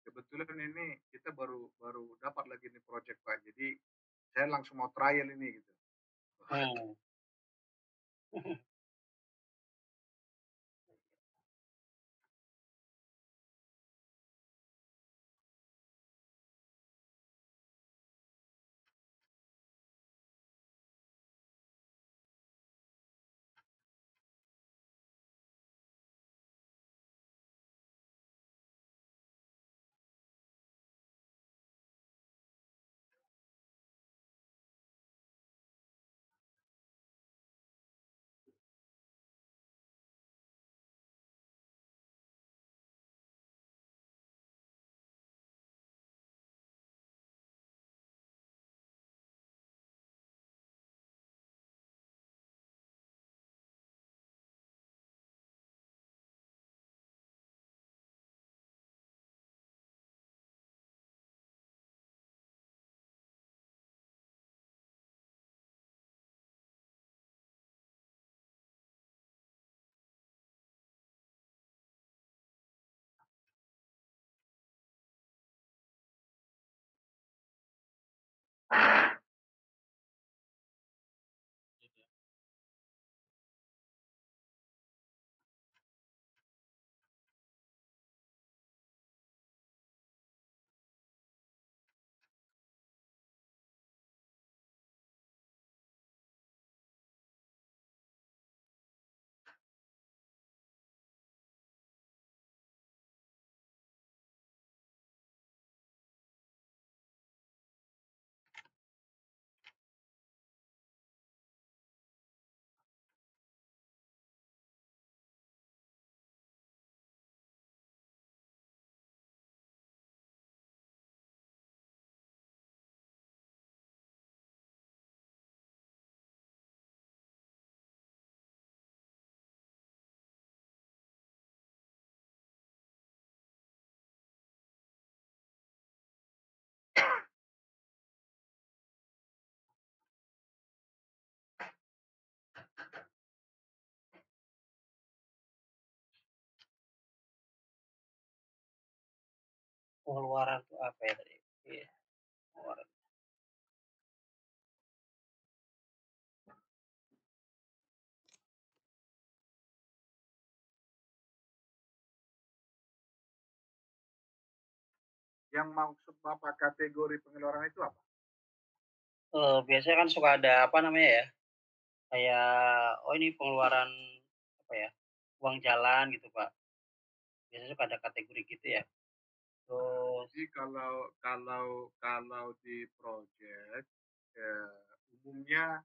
kebetulan ini kita baru baru dapat lagi nih project Pak, jadi saya langsung mau trial ini gitu. Hmm. Pengeluaran tuh apa ya tadi? Iya, pengeluaran. Yang maksud Bapak kategori pengeluaran itu apa? Biasanya kan suka ada apa namanya ya, kayak, oh ini pengeluaran apa ya, uang jalan gitu, Pak. Biasanya suka ada kategori gitu ya. Terus Jadi kalau di project, umumnya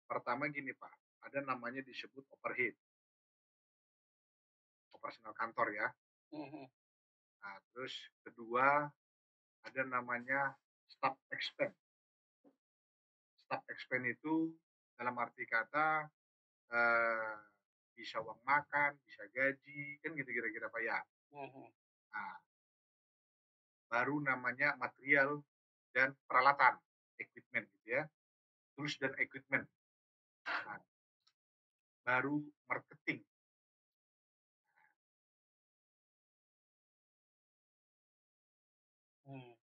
Pertama gini Pak, ada namanya disebut overhead, operasional kantor ya. Mhm. Nah, terus kedua ada namanya staff expense. Staff expense itu dalam arti kata eh, bisa uang makan, bisa gaji, kan gitu kira-kira Pak ya. Mhm. Nah, baru namanya material dan peralatan, equipment gitu ya. Tools dan equipment. Nah, baru marketing.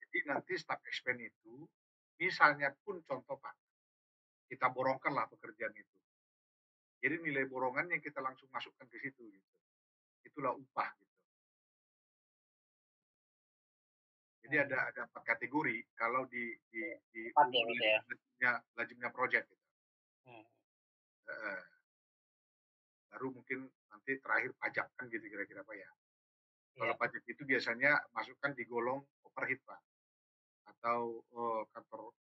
Jadi nanti staff expense itu, misalnya pun contoh Pak, kita borongkanlah pekerjaan itu. Jadi nilai borongannya kita langsung masukkan ke situ gitu. Itulah upah gitu. Jadi ada 4 kategori kalau di Tepat ya gitu ya. lazimnya project gitu. Hmm. Baru mungkin nanti terakhir pajak kan gitu kira-kira Pak ya. Kalau Iya. pajak itu biasanya masukkan di golong overhead Pak, atau kantor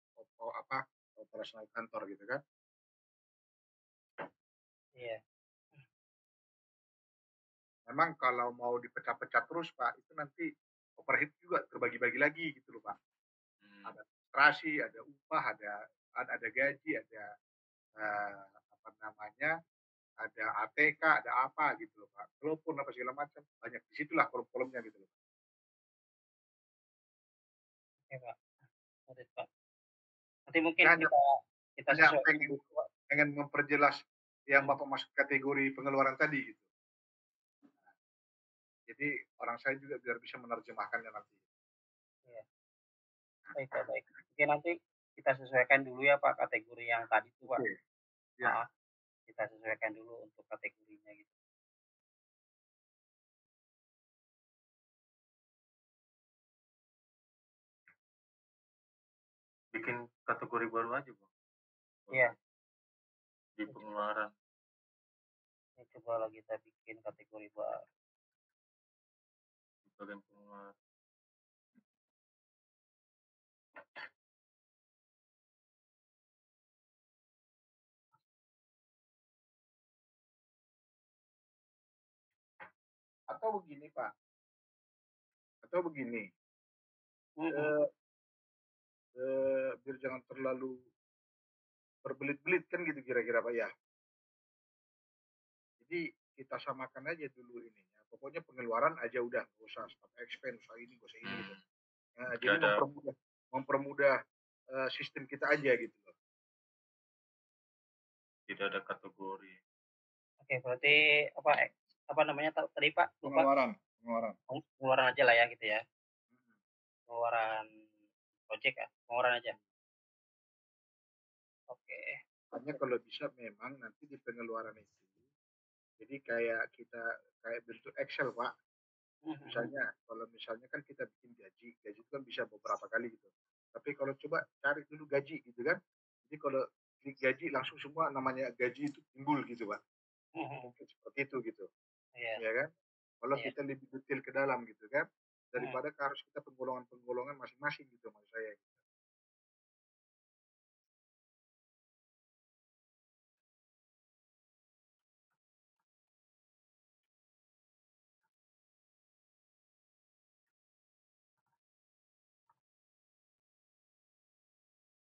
operasional kantor gitu kan. Iya. Memang kalau mau dipecah-pecah terus Pak, itu nanti overhead juga terbagi-bagi lagi gitu loh Pak. Ada administrasi, ada upah, ada gaji, ada apa namanya, ada ATK, ada apa gitu loh Pak. Telepon apa segala macam, banyak di situlah kolom-kolomnya gitu loh. Oke Pak. Noted, Pak. Nanti mungkin Saya hanya kita hanya sesuaikan pengen dulu, Pak. pengen memperjelas yang Bapak masuk kategori pengeluaran tadi gitu. Jadi orang saya juga biar bisa menerjemahkannya nanti. Iya. Baik Pak, baik. Oke, nanti kita sesuaikan dulu ya Pak kategori yang tadi tuh Pak. Oke, ya. Kita sesuaikan dulu untuk kategorinya gitu. Bikin kategori baru aja, Bang. Iya. Di pengeluaran. Ini coba lagi kita bikin kategori baru. Di bagian pengeluaran. Atau begini Pak, atau begini, biar jangan terlalu berbelit-belit kan gitu kira-kira Pak ya. Jadi kita samakan aja dulu ininya. Pokoknya pengeluaran aja udah, nggak usah staff expense, usah ini, nggak usah ini gitu. Nah, jadi mempermudah sistem kita aja gitu loh. Tidak ada kategori. Oke, berarti apa namanya tadi Pak? Lupa. Pengeluaran aja lah ya gitu ya. Pengeluaran project ya, pengeluaran aja. Oke. Hanya kalau bisa memang nanti di pengeluaran itu, jadi kayak bentuk Excel Pak. Misalnya, kalau misalnya kan kita bikin gaji itu kan bisa beberapa kali gitu. Tapi kalau coba cari dulu gaji gitu kan. Jadi kalau di gaji langsung semua namanya gaji itu timbul gitu Pak. Mungkin seperti itu gitu. Iya. Ya kan? Kalau Iya. kita lebih detail ke dalam gitu kan. Daripada harus kita penggolongan-penggolongan masing-masing gitu maksud saya.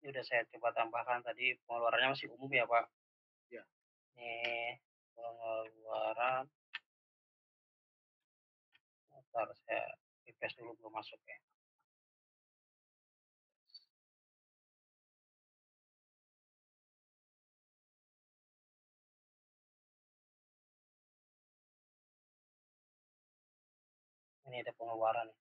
Ini udah saya coba tambahkan tadi pengeluarannya masih umum ya Pak. Ya. Ini pengeluaran. Bentar, saya refresh dulu belum masuk ya. Ini ada pengeluaran.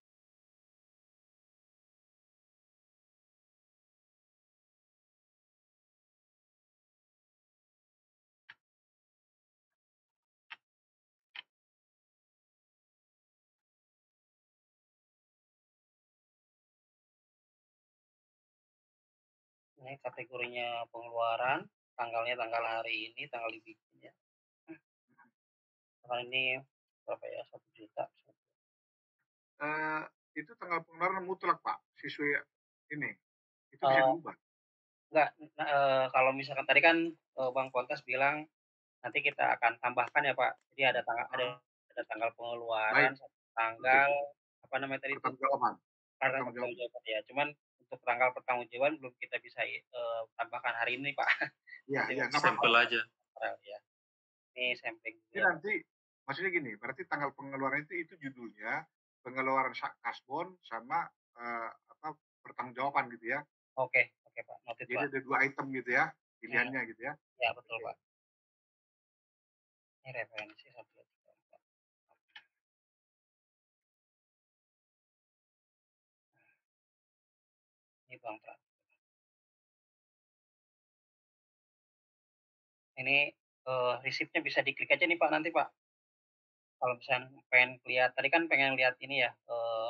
Ini kategorinya pengeluaran, tanggalnya tanggal hari ini, tanggal dibikinnya. Tanggal ini berapa ya? 1 juta. Itu tanggal pengeluaran mutlak Pak, sesuai ini. Itu bisa diubah. Enggak, kalau misalkan tadi kan, Bang Pontas bilang nanti kita akan tambahkan ya, Pak. Jadi Ah, ada tanggal baik, pengeluaran, sama oke. tanggal apa namanya tadi tuh, Pertanggungjawaban, karena pertanggungjawaban. pertanggungjawaban ya. Cuman untuk tanggal pertanggungjawaban belum kita bisa, tambahkan hari ini, Pak. Iya, Nanti iya, mungkin nggak apa-apa. Sampel aja. ya. Ini sampling Ini juga. nanti maksudnya gini, berarti tanggal pengeluaran itu judulnya pengeluaran kasbon sama apa pertanggungjawaban gitu ya. Oke oke, Pak, noted, Jadi Pak. ada 2 item gitu ya, Hmm, pilihannya gitu ya. ya betul, Oke. Pak. Ini referensi 1, 2, 3, 4. Ini Bang Pra. Ini, resipnya bisa diklik aja nih, Pak, nanti, Pak. Kalau misalnya pengen lihat tadi kan pengen lihat ini ya,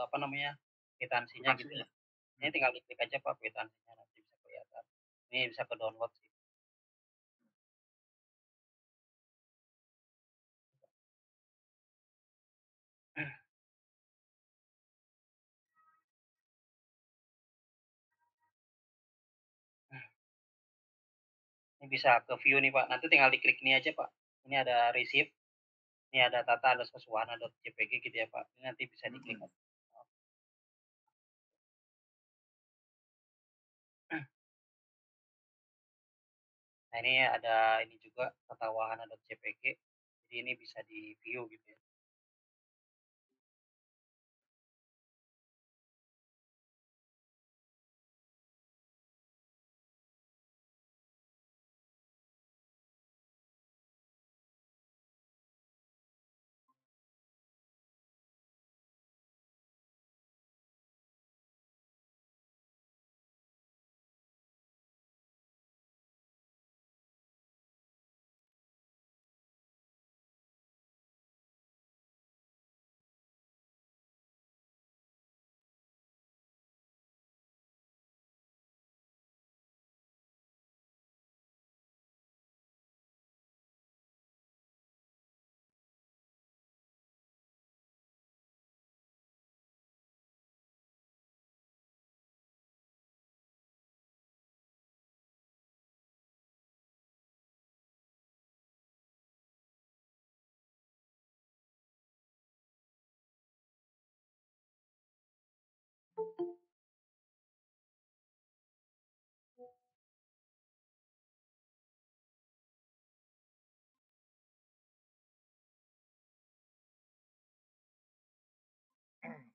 apa namanya, kwitansinya gitu Kwitansinya. ya. Ini tinggal diklik aja, Pak, kwitansinya nanti bisa kelihatan. Ini bisa ke-download sih. Ini bisa ke view nih, Pak, nanti tinggal diklik ini aja, Pak. Ini ada receipt, ini ada tata_wana.jpg gitu ya, Pak. Ini nanti bisa diklik. Mhm. Nah, ini ada ini juga tatawahana.jpg. Jadi ini bisa di-view gitu ya.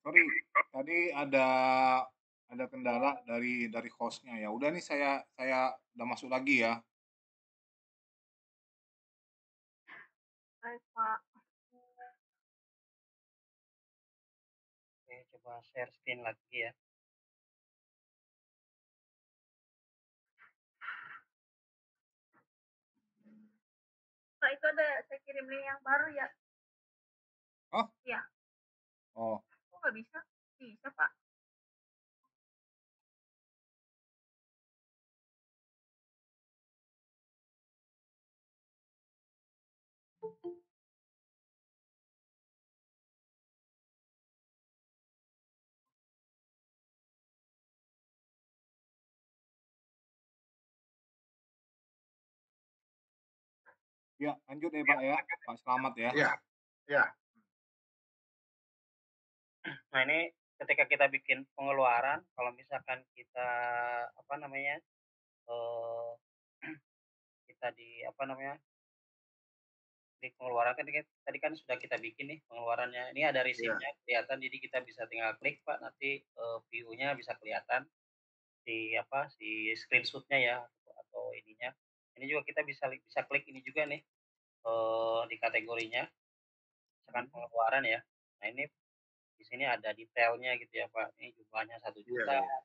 Sorry, tadi ada kendala dari hostnya ya. Udah nih saya udah masuk lagi ya. Baik, Pak. Oke, coba share screen lagi ya. Pak, itu ada saya kirim link yang baru ya? Oh, Iya. oh, Kok nggak bisa? Bisa, Pak. ya lanjut ya Pak ya. Pak Selamat ya. Iya, iya. Nah, ini ketika kita bikin pengeluaran, kalau misalkan kita apa namanya, eee, kita di apa namanya, di pengeluaran kan tadi kan sudah kita bikin nih pengeluarannya. Ini ada Iya. resipnya kelihatan, jadi kita bisa tinggal klik, Pak, nanti, view-nya bisa kelihatan si apa, si screenshot-nya ya atau ininya. Ini juga kita bisa klik ini juga nih, di kategorinya, misalkan Mhm. pengeluaran ya. Nah, ini di sini ada detailnya gitu ya, Pak. Ini jumlahnya satu Iya, juta. iya.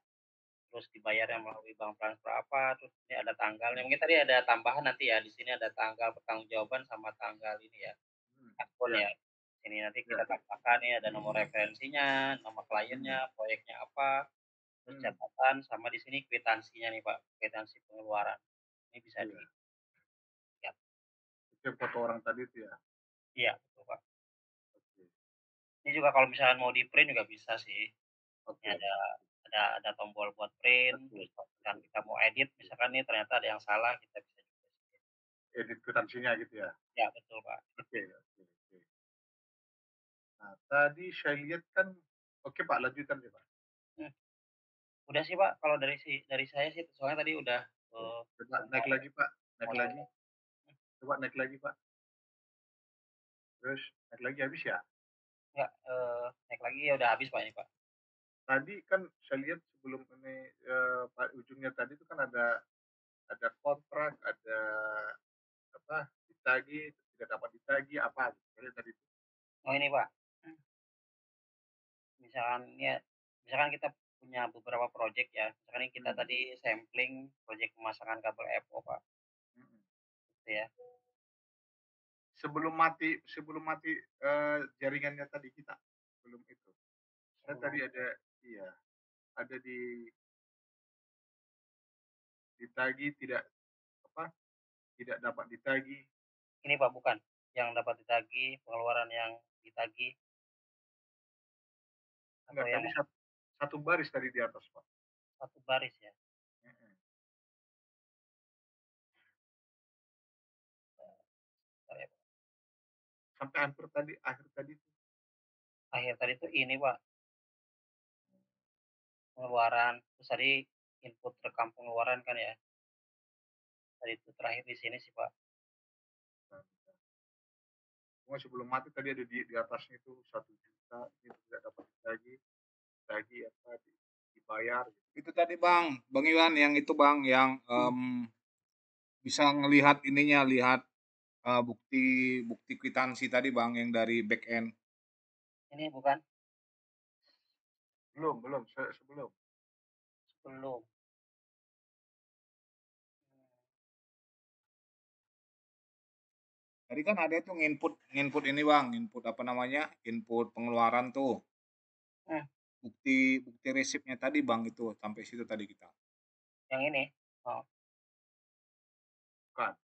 Terus dibayarnya melalui bank transfer apa, terus ini ada tanggalnya. Mungkin tadi ada tambahan nanti ya, di sini ada tanggal pertanggungjawaban sama tanggal ini ya, Mhm. akun Iya, ya. Sini nanti iya. kita tambahkan nih ada nomor referensinya, nama Mhm. kliennya, proyeknya apa, terus Mhm. catatan sama di sini kwitansinya nih, Pak, kwitansi pengeluaran. Ini bisa Iya. dilihat. Itu yang foto orang tadi itu ya. Iya, betul, Pak. Oke. Ini juga kalau misalkan mau di-print juga bisa sih. Ini Oke. ada ada tombol buat print, Betul. terus kan kita mau edit misalkan nih ternyata ada yang salah, kita bisa juga sih. Edit kwitansinya gitu ya? Ya betul, Pak. Oke oke oke. Nah, tadi saya lihat kan oke Pak, lanjutan ya Pak. Hmm. Udah sih, Pak, kalau dari saya sih soalnya tadi udah, Coba naik lagi Pak, naik lagi. Coba naik lagi Pak. Terus naik lagi habis ya? enggak, naik lagi ya udah habis, Pak, ini, Pak. Tadi kan saya lihat sebelum ini, ujungnya tadi itu kan ada kontrak, ada apa, ditagih, tidak dapat ditagih, apa gitu. Saya lihat tadi. Oh ini, Pak, misalkan ya misalkan kita punya beberapa project ya, misalkan nih kita tadi sampling project pemasangan kabel FO, Pak, Mhm. gitu ya. Sebelum mati, jaringannya tadi kita, sebelum itu. Saya tadi ada iya, ada ditagih tidak apa, tidak dapat ditagih. Ini, Pak, bukan, yang dapat ditagih, pengeluaran yang ditagih, atau Enggak, yang tadi satu baris tadi di atas, Pak. satu baris ya? Mhm. Bentar ya, Pak. Sampai hampir tadi akhir tadi tuh. Akhir tadi tuh ini, Pak, pengeluaran, terus tadi input rekam pengeluaran kan ya, tadi itu terakhir di sini sih, Pak. Cuma sebelum mati tadi ada di atasnya itu 1 juta, ini tidak dapat ditagih, ditagih apa, dibayar gitu. Itu tadi Bang Iwan yang itu Bang yang bisa ngelihat ininya, lihat bukti kwitansi tadi Bang yang dari back end. Ini bukan? Belum, sebelum. Belum. Tadi kan ada tuh nginput ini Bang, input apa namanya? Input pengeluaran tuh. Hmm. Bukti resipnya tadi Bang itu sampai situ tadi kita. Yang ini? Oh.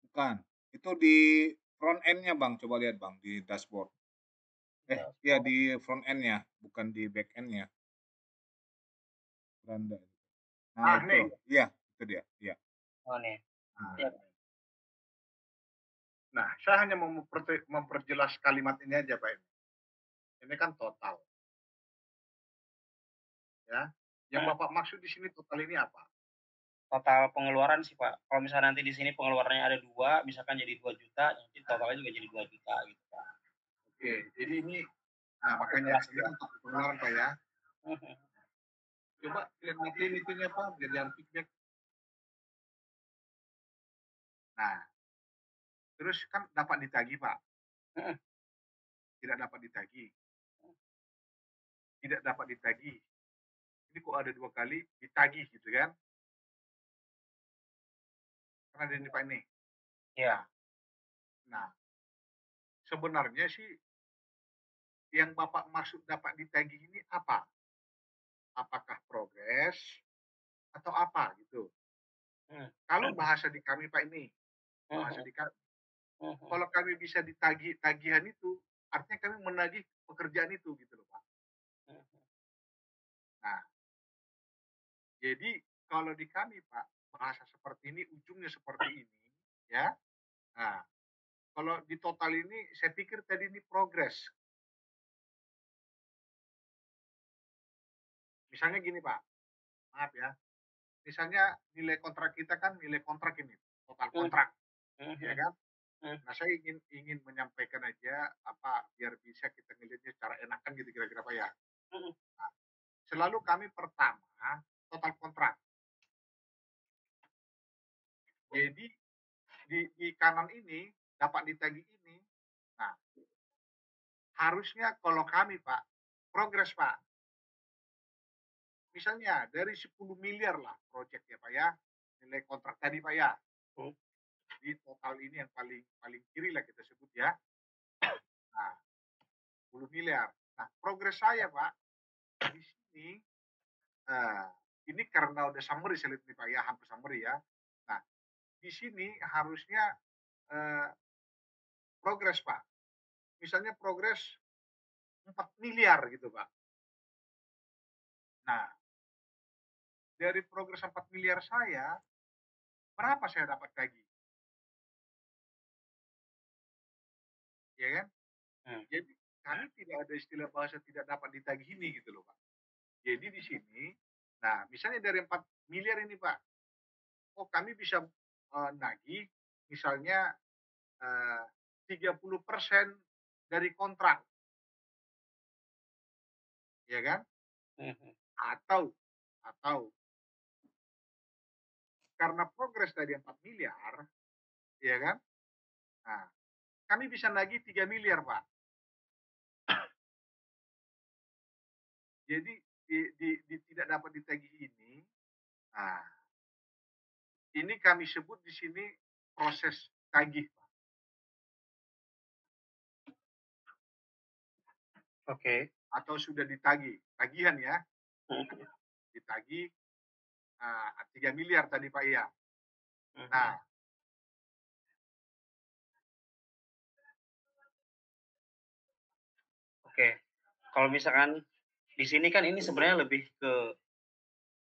Bukan. Itu di front end-nya Bang, coba lihat Bang di dashboard. Iya di front end-nya, bukan di back end-nya. Beranda. Nah, itu. Nih. Iya, itu dia. Iya. Oh, nih. Nah, Ya. nah, saya hanya mau memperjelas kalimat ini aja Pak ini. Ini kan total. Ya. Yang Bapak maksud di sini total ini apa? Total pengeluaran sih, Pak. Kalau misalnya nanti di sini pengeluarannya ada 2, misalkan jadi 2 juta, nanti totalnya juga jadi 2 juta gitu, Pak. Oke, jadi ini makanya ini untuk pengeluaran Pak ya. Coba lihat matiin itunya Pak, biar jangan feedback. Nah, terus kan dapat ditagih Pak. Tidak dapat ditagih. Tidak dapat ditagih. Ini kok ada 2 kali ditagih gitu kan? Kan ada ini Pak ini. Iya. Nah, sebenarnya sih yang Bapak maksud dapat ditagih ini apa? Apakah progres atau apa gitu? Kalau bahasa di kami Pak ini, bahasa di kami, kalau kami bisa ditagih tagihan itu, artinya kami menagih pekerjaan itu gitu loh Pak. Nah, jadi kalau di kami Pak, bahasa seperti ini, ujungnya seperti ini, ya. Nah, kalau di total ini, saya pikir tadi ini progres. Misalnya gini Pak, maaf ya. Misalnya nilai kontrak kita kan nilai kontrak ini, total kontrak, ya kan? Nah, saya ingin menyampaikan aja apa biar bisa kita ngelihatnya secara enakan gitu kira-kira Pak ya. Nah, selalu kami pertama total kontrak. Jadi di kanan ini dapat ditagih ini. Nah, harusnya kalau kami Pak, progres Pak. Misalnya dari 10 miliar lah proyek ya Pak ya, nilai kontrak tadi Pak ya. Di total ini yang paling kiri lah kita sebut ya. Nah, 10 miliar. Nah, progres saya Pak di sini ini karena udah summary saya lihat nih Pak ya, hampir summary ya. Nah, di sini harusnya progres Pak. Misalnya progres 4 miliar gitu Pak. Nah, dari progres 4 miliar saya, berapa saya dapat gaji? Ya kan? Jadi kami tidak ada istilah bahasa tidak dapat ditagih ini gitu loh Pak. Jadi di sini, nah misalnya dari 4 miliar ini Pak, oh kami bisa nagih misalnya 30% dari kontrak, ya kan? Atau atau karena progres dari 4 miliar, ya kan? Nah, kami bisa nagih 3 miliar Pak. Jadi di tidak dapat ditagih ini, nah ini kami sebut di sini proses tagih Pak. Oke. Atau sudah ditagih, tagihan ya, ditagih 3 miliar tadi Pak ya. Nah, oke. Kalau misalkan di sini kan ini sebenarnya lebih ke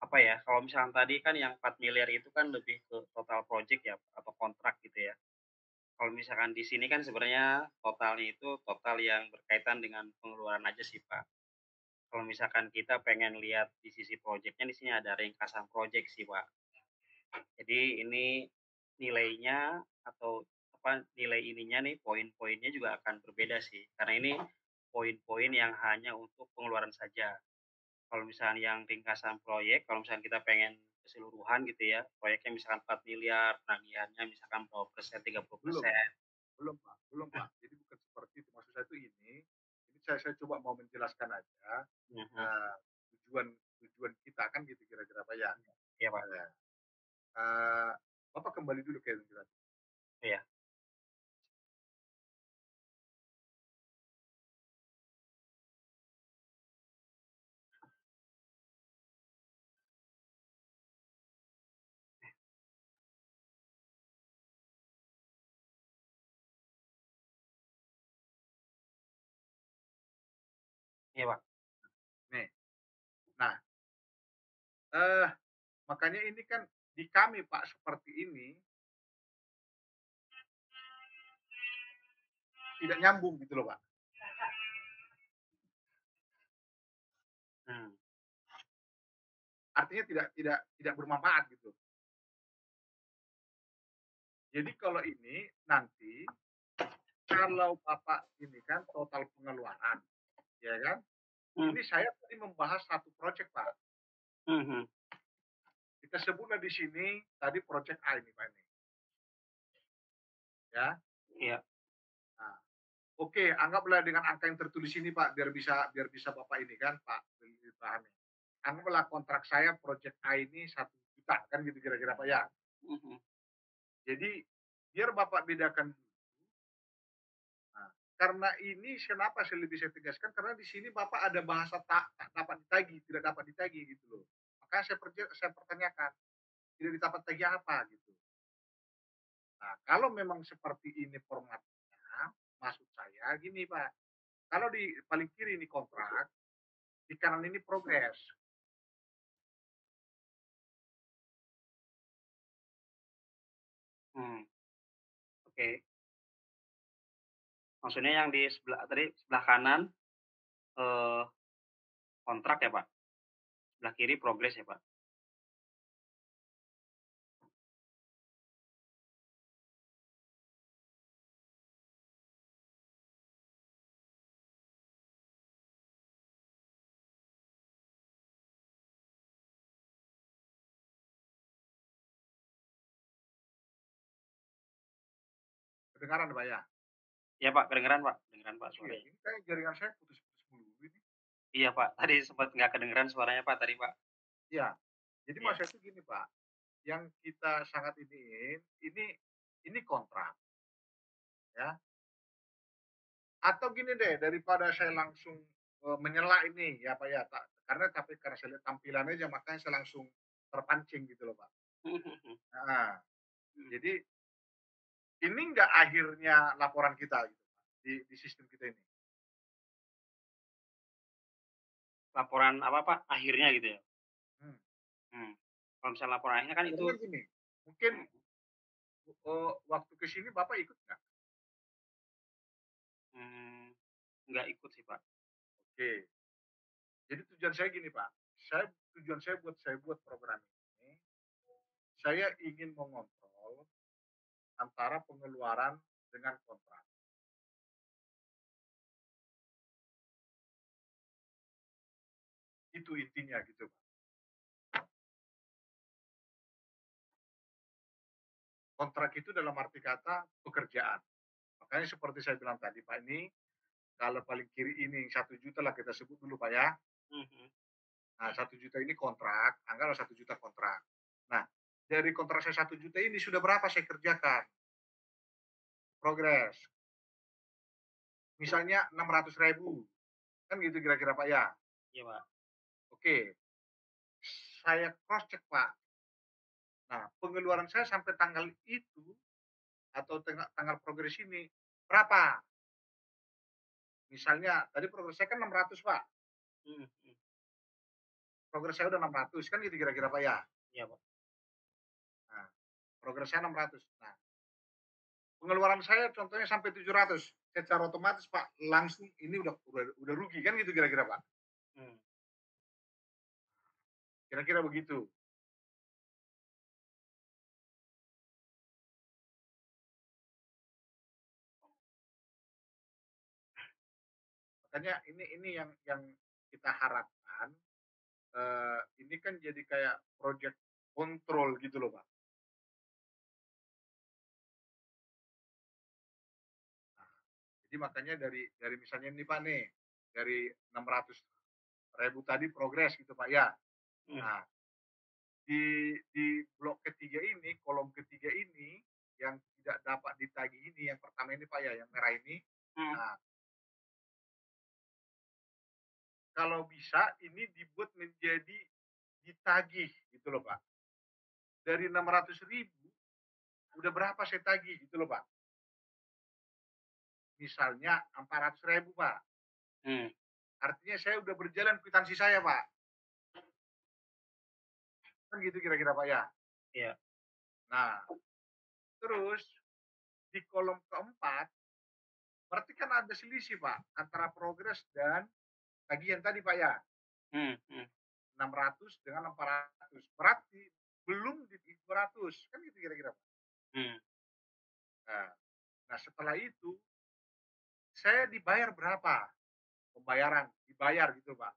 apa ya? Kalau misalkan tadi kan yang 4 miliar itu kan lebih ke total project ya atau kontrak gitu ya. Kalau misalkan di sini kan sebenarnya totalnya itu total yang berkaitan dengan pengeluaran aja sih, Pak. Kalau misalkan kita pengen lihat di sisi projeknya, di sini ada ringkasan project sih, Pak. Jadi ini nilainya atau apa, nilai ininya nih, poin-poinnya juga akan berbeda sih. Karena ini poin-poin yang hanya untuk pengeluaran saja. Kalau misalnya yang ringkasan proyek, kalau misalnya kita pengen keseluruhan gitu ya, proyeknya misalkan 4 miliar, penagihannya misalkan berapa persen, belum 30%. belum Pak, belum Pak. Jadi bukan seperti itu. Maksud saya itu ini saya coba mau menjelaskan aja Mhm. tujuan tujuan kita kan gitu kira-kira Pak ya. Iya, Pak. Nah, eee, Bapak kembali dulu ke yang jelas. Iya. Iya, Pak. Nih, nah, eee, makanya ini kan di kami Pak seperti ini tidak nyambung gitu loh Pak. Hmm. Artinya tidak bermanfaat gitu. Jadi kalau ini nanti kalau Bapak ini kan total pengeluaran, ya kan? Hmm. Ini saya tadi membahas satu proyek Pak. Mhm. Kita sebutlah di sini tadi proyek A ini Pak ini. Ya. Iya. Nah, oke, anggaplah dengan angka yang tertulis ini Pak biar bisa Bapak ini kan Pak dipahami. Anggaplah kontrak saya proyek A ini 1 juta kan gitu kira-kira Pak ya. Mhm. Jadi biar Bapak bedakan dulu. Nah, karena ini kenapa saya tegaskan karena di sini Bapak ada bahasa tak dapat ditagih, tidak dapat ditagih gitu loh. Makanya saya pertanyakan, tidak dapat tagih apa gitu. Nah, kalau memang seperti ini formatnya, maksud saya gini Pak, kalau di paling kiri ini kontrak, di kanan ini progres. Hmm. Oke. Maksudnya yang di sebelah tadi sebelah kanan eh, kontrak ya, Pak? Sebelah kiri progres ya, Pak? Kedengaran Pak ya? Iya, Pak, kedengeran, Pak. Kedengeran, Pak, Iya, suaranya. ini kayak jaringan saya putus-putus mulu ini. Iya, Pak. Tadi sempat nggak kedengeran suaranya, Pak, tadi, Pak. Iya, jadi Iya. maksud saya itu gini Pak, yang kita sangat ini kontrak ya. Atau gini deh, daripada saya langsung menyela ini ya Pak ya, karena saya lihat tampilannya aja makanya saya langsung terpancing gitu loh Pak. Nah, jadi ini enggak akhirnya laporan kita gitu Pak, di sistem kita ini. Laporan apa, Pak? Akhirnya gitu ya? Hmm. Hmm. Kalau misalnya laporan akhir kan itu Karena gini, mungkin waktu ke sini Bapak ikut nggak? nggak ikut sih, Pak. Oke. Jadi tujuan saya gini, Pak. Tujuan saya buat program ini, saya ingin mengontrol antara pengeluaran dengan kontrak. Itu intinya gitu, Pak. Kontrak itu dalam arti kata pekerjaan. Makanya seperti saya bilang tadi, Pak, ini kalau paling kiri ini 1 juta lah kita sebut dulu, Pak ya. Nah, 1 juta ini kontrak, anggaplah 1 juta kontrak. Nah, dari kontrak saya 1 juta ini sudah berapa saya kerjakan? Progres. Misalnya 600.000. Kan gitu kira-kira, Pak ya? Iya, Pak. Oke. Saya cross check, Pak. Nah, pengeluaran saya sampai tanggal itu atau tanggal progres ini berapa? Misalnya tadi progres saya kan 600, Pak. Progres saya udah 600 kan gitu kira-kira, Pak ya? Iya, Pak. Nah, progres saya 600. Nah, pengeluaran saya contohnya sampai 700. Secara otomatis, Pak, langsung ini udah rugi kan gitu kira-kira, Pak? Kira-kira begitu. Makanya ini yang kita harapkan, ini kan jadi kayak project control gitu loh, Pak. Nah, jadi makanya dari misalnya ini, Pak, nih, dari 600.000 tadi progres gitu, Pak ya. Nah, di blok ketiga ini, kolom ketiga ini yang tidak dapat ditagih ini, yang pertama ini, Pak ya, yang merah ini. Nah, kalau bisa ini dibuat menjadi ditagih gitu loh, Pak. Dari 600.000 udah berapa saya tagih gitu loh, Pak. Misalnya 400.000, Pak. Artinya saya udah berjalan kwitansi saya, Pak. Kan gitu kira-kira, Pak ya. Iya. Nah, terus di kolom keempat berarti kan ada selisih, Pak, antara progres dan tagihan tadi, Pak ya. 600 dengan 400. Berarti belum di 200. Kan gitu kira-kira, Pak. Nah, setelah itu saya dibayar berapa? Pembayaran, dibayar gitu, Pak.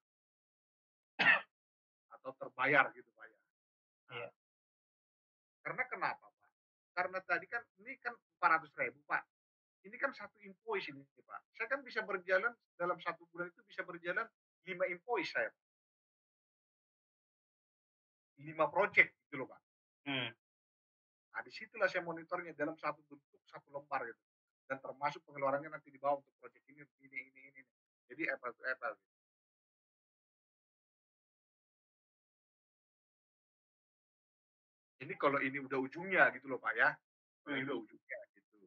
Atau terbayar gitu, Pak ya. Iya. Karena kenapa, Pak? Karena tadi kan ini kan 400.000, Pak. Ini kan satu invoice ini, Pak. Saya kan bisa berjalan dalam 1 bulan itu bisa berjalan 5 invoice saya. 5 project gitu loh, Pak. Nah, disitulah saya monitornya dalam satu bentuk, satu lembar gitu. Dan termasuk pengeluarannya nanti dibawa untuk project ini. Jadi apple to apple. Gitu. Ini kalau ini udah ujungnya gitu loh, Pak ya. Kalau ini udah ujungnya gitu.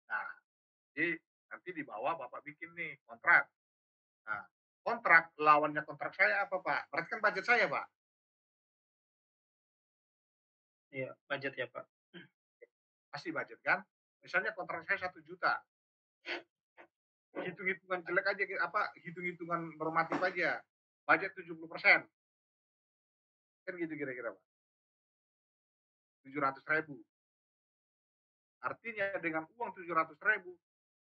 Nah, jadi nanti di bawah Bapak bikin nih kontrak. Nah, kontrak lawannya kontrak saya apa, Pak? Berarti kan budget saya, Pak. Iya, budget ya, Pak. Pasti budget kan? Misalnya kontrak saya 1 juta. Hitung-hitungan jelek aja, hitung-hitungan normatif aja. Budget 70%. Kan gitu kira-kira, Pak. 700.000. Artinya dengan uang 700.000,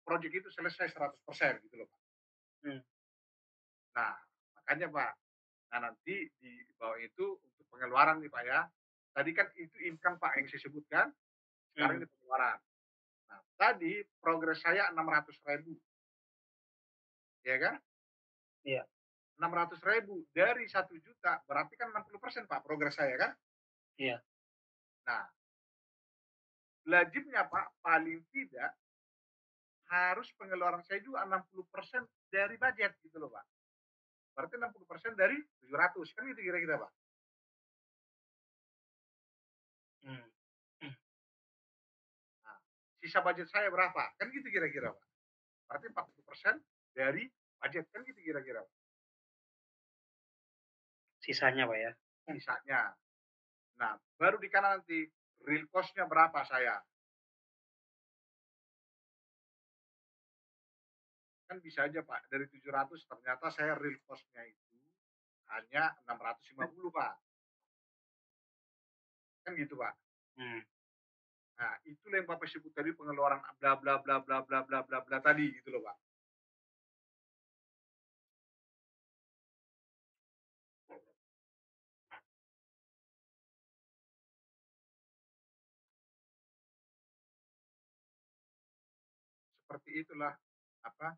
proyek itu selesai 100% gitu loh, Pak. Nah, makanya, Pak. Nah, nanti di bawah itu untuk pengeluaran nih, Pak ya. Tadi kan itu income, Pak, yang saya sebutkan. Sekarang ini pengeluaran. Nah, tadi progres saya 600.000. Ya kan? Iya. 600.000 dari 1 juta berarti kan 60%, Pak, progres saya kan? Iya. Nah, lazimnya, Pak, paling tidak harus pengeluaran saya juga 60% dari budget gitu loh, Pak. Berarti 60% dari 700 kan gitu kira-kira, Pak. Nah, sisa budget saya berapa? Kan gitu kira-kira, Pak. Berarti 40% dari budget kan gitu kira-kira, Pak. Sisanya, Pak ya. Sisanya. Nah, baru di kanan nanti real cost-nya berapa saya. Kan bisa aja Pak, dari 700 ternyata saya real cost-nya itu hanya 650 Pak. Kan gitu Pak. Hmm. Nah, itulah yang Bapak sebut tadi pengeluaran bla bla bla bla bla bla bla bla tadi gitu loh Pak. Seperti itulah apa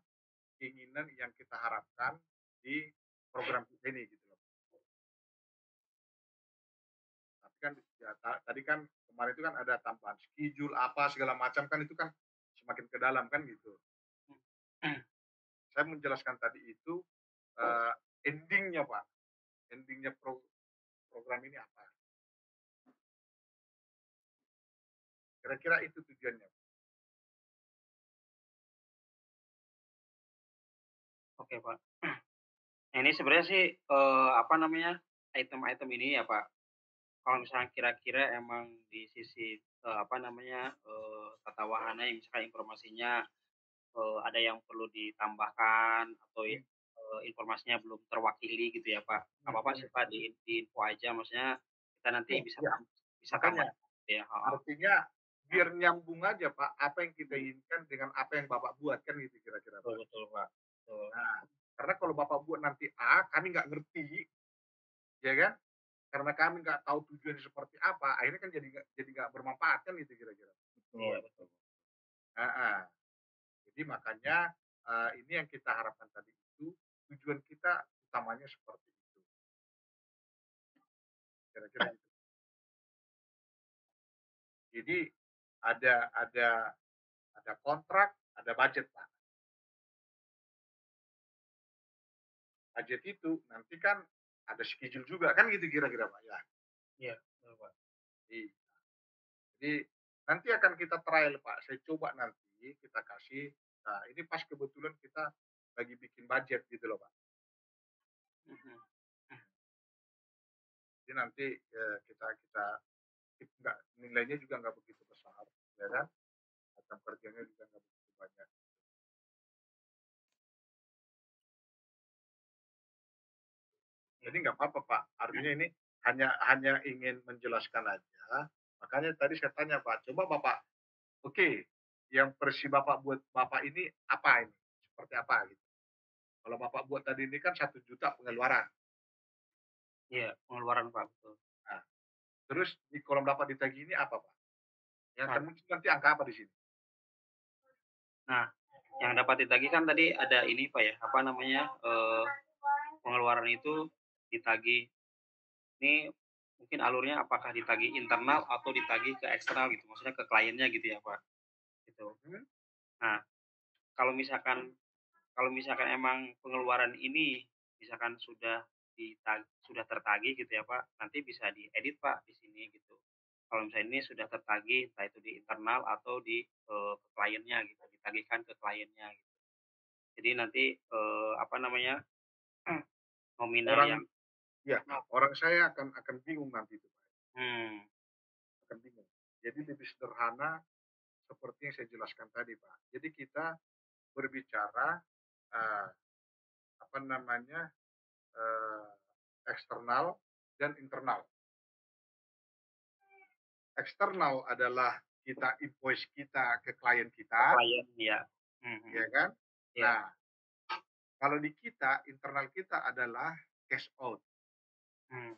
keinginan yang kita harapkan di program kita ini gitu loh. Tapi kan ya, tadi kan kemarin itu kan ada tambahan schedule apa segala macam kan itu kan semakin ke dalam kan gitu. Saya menjelaskan tadi itu endingnya Pak, endingnya program ini apa? Kira-kira itu tujuannya. Oke Pak. Nah, ini sebenarnya sih apa namanya item-item ini ya Pak. Kalau misalnya kira-kira emang di sisi apa namanya tata wahana yang misalkan informasinya ada yang perlu ditambahkan atau Hmm, informasinya belum terwakili gitu ya Pak. Nggak apa-apa sih Pak di info aja, maksudnya kita nanti Ya, ya. bisa Makanya tambah gitu ya. Heeh. artinya biar nyambung aja Pak, apa yang kita inginkan dengan apa yang Bapak buat kan gitu kira-kira Betul Pak. betul Pak. Betul. Nah, karena kalau Bapak buat nanti A, kami nggak ngerti, ya kan? Karena kami nggak tahu tujuannya seperti apa, akhirnya kan jadi nggak bermanfaat kan gitu kira-kira. Iya betul. Heeh. Jadi makanya ini yang kita harapkan tadi itu tujuan kita utamanya seperti itu. Kira-kira gitu. Jadi ada kontrak, ada budget Pak. Budget itu nanti kan ada schedule juga kan gitu kira-kira Pak ya. Iya betul Pak. Jadi, jadi nanti akan kita trial Pak. Saya coba nanti kita kasih. Nah ini pas kebetulan kita lagi bikin budget gitu loh Pak. Mhm. Jadi nanti kita kita nggak nilainya juga nggak begitu besar, ya kan? Macam kerjanya juga nggak begitu banyak. Jadi nggak apa-apa Pak. Artinya ini hanya hanya ingin menjelaskan aja. Makanya tadi saya tanya Pak, coba Bapak, oke, yang versi Bapak buat Bapak ini apa ini? Seperti apa gitu? Kalau Bapak buat tadi ini kan 1 juta pengeluaran. Iya pengeluaran Pak betul. Nah, terus di kolom dapat ditagih ini apa Pak? Yang Nah, akan muncul nanti angka apa di sini? nah yang dapat ditagih kan tadi ada ini Pak ya, apa namanya pengeluaran itu ditagih. Ini mungkin alurnya apakah ditagih internal atau ditagih ke eksternal gitu, maksudnya ke kliennya gitu ya, Pak, gitu. Hmm? Nah, kalau misalkan kalau misalkan emang pengeluaran ini misalkan sudah tertagih gitu ya, Pak, nanti bisa diedit, Pak, di sini gitu. Kalau misalnya ini sudah tertagih, entah itu di internal atau ke kliennya gitu, ditagihkan ke kliennya gitu. Jadi nanti, apa namanya, nominal Orang yang ya, orang saya akan bingung nanti itu Pak. hmm, Akan bingung. Jadi lebih sederhana seperti yang saya jelaskan tadi Pak. Jadi kita berbicara eh, apa namanya eh, eksternal dan internal. Eksternal adalah kita invoice kita ke klien ke kita, klien ya. Mhm, ya kan? iya, Nah, kalau di kita internal kita adalah cash out. mmm.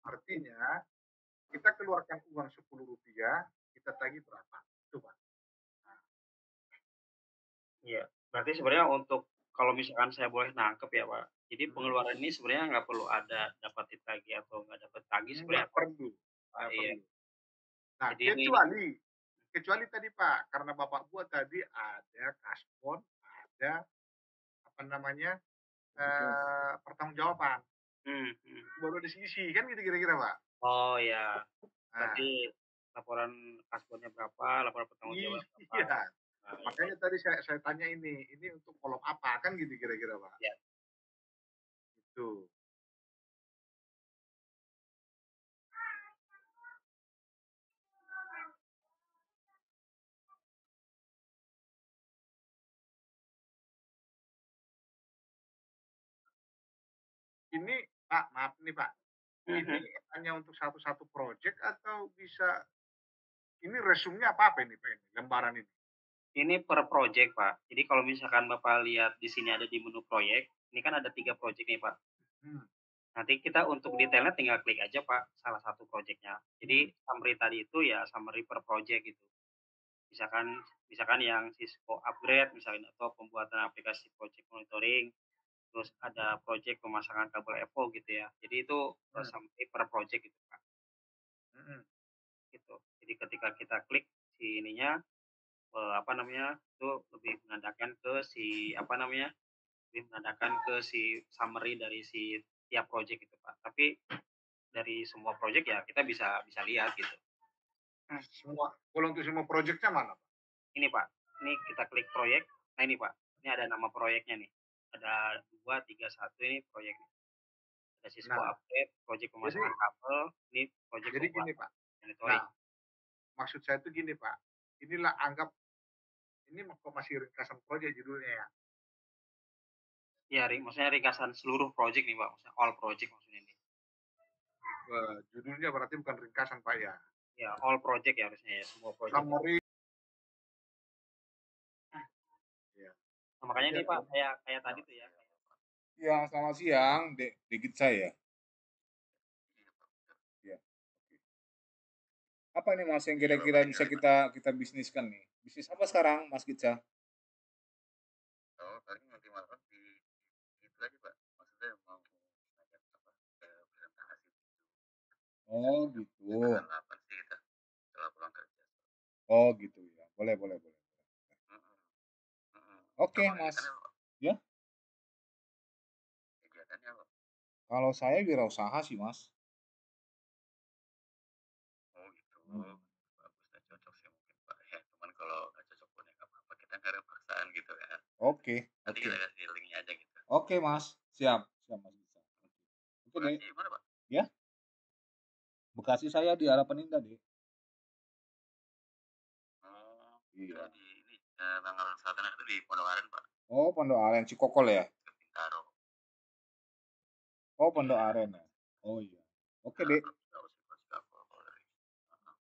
Artinya kita keluarkan uang Rp10, kita tagih berapa? Coba. Iya, berarti sebenarnya untuk kalau misalkan saya boleh nangkep ya, Pak, jadi Hmm, pengeluaran ini sebenarnya nggak perlu ada dapat ditagih atau nggak dapat tagih nggak sebenarnya, Pak, perlu, Pak, nggak iya. perlu. Nah, Jadi ini kecuali tadi Pak, karena Bapak buat tadi ada kaspon, ada apa namanya pertanggungjawaban. mhm. Baru ada sisi kan gitu kira-kira Pak. Oh ya, Nah, berarti laporan kasbonnya berapa, laporan pertanggungjawaban berapa. iya. Nah, iya, Makanya tadi saya tanya ini untuk kolom apa kan gitu kira-kira Pak. iya. Itu. Ini Pak, maaf nih Pak, ini hanya untuk satu-satu project atau bisa ini resumnya apa ini Pak ini, lembaran ini? Ini per project, Pak. Jadi kalau misalkan Bapak lihat di sini ada di menu proyek, ini kan ada 3 project nih, Pak. Hmm. Nanti kita untuk detailnya tinggal klik aja, Pak, salah satu project-nya. Jadi summary tadi itu ya summary per project gitu. Misalkan misalkan yang Cisco upgrade misalnya atau pembuatan aplikasi project monitoring, terus ada project pemasangan kabel EVO gitu ya. Jadi itu summary per project gitu, Pak. Gitu. Jadi ketika kita klik si ininya itu lebih menandakan ke si lebih menandakan ke si summary dari si tiap project itu Pak. Tapi dari semua project ya kita bisa bisa lihat gitu. Kalau untuk semua projectnya mana Pak? Ini Pak, ini kita klik proyek. Nah ini Pak, ini ada nama proyeknya nih. Ada 2, 3, 1 ini proyeknya. Ada Cisco update, project pemasangan kabel, ini project jadi gini Pak. monitoring. Nah, maksud saya itu gini Pak. Inilah anggap ini kok masih ringkasan project judulnya ya. Ya, maksudnya ringkasan seluruh project nih Pak, maksudnya all project maksudnya ini. Judulnya berarti bukan ringkasan Pak ya. Ya, all project ya harusnya ya, semua project. Summary. Ya. Nah, makanya ini Pak kayak tadi tuh ya. Ya, selamat siang, Dikit saya. Ya. Apa ini Mas yang kira-kira bisa kita bisniskan nih? Bisnis apa sekarang Mas Gica? Oh, paling nanti malam itu lagi Pak. Maksudnya mau ngajak presentasi. Oh gitu. Tanggal 8 sih kita setelah pulang kerja. Oh gitu ya. Boleh. Oke Mas. Ya. Kegiatannya apa? Kalau saya wirausaha sih Mas. Oh gitu. Bagus dan cocok sih mungkin Pak. Ya, cuman kalau nggak cocok pun ya nggak apa-apa. Kita nggak ada paksaan gitu ya. Oke. Nanti kita kasih linknya aja gitu. Oke Mas. Siap Mas Gica. Oke deh. Bekasi mana Pak? Ya. Bekasi saya di Harapan Indah deh. Oh. Iya. Di ini Tangerang Selatan itu di Pondok Aren Pak. Oh Pondok Aren Cikokol ya? Bintaro. Oh Pondok Aren ya. Oh iya. Oke deh.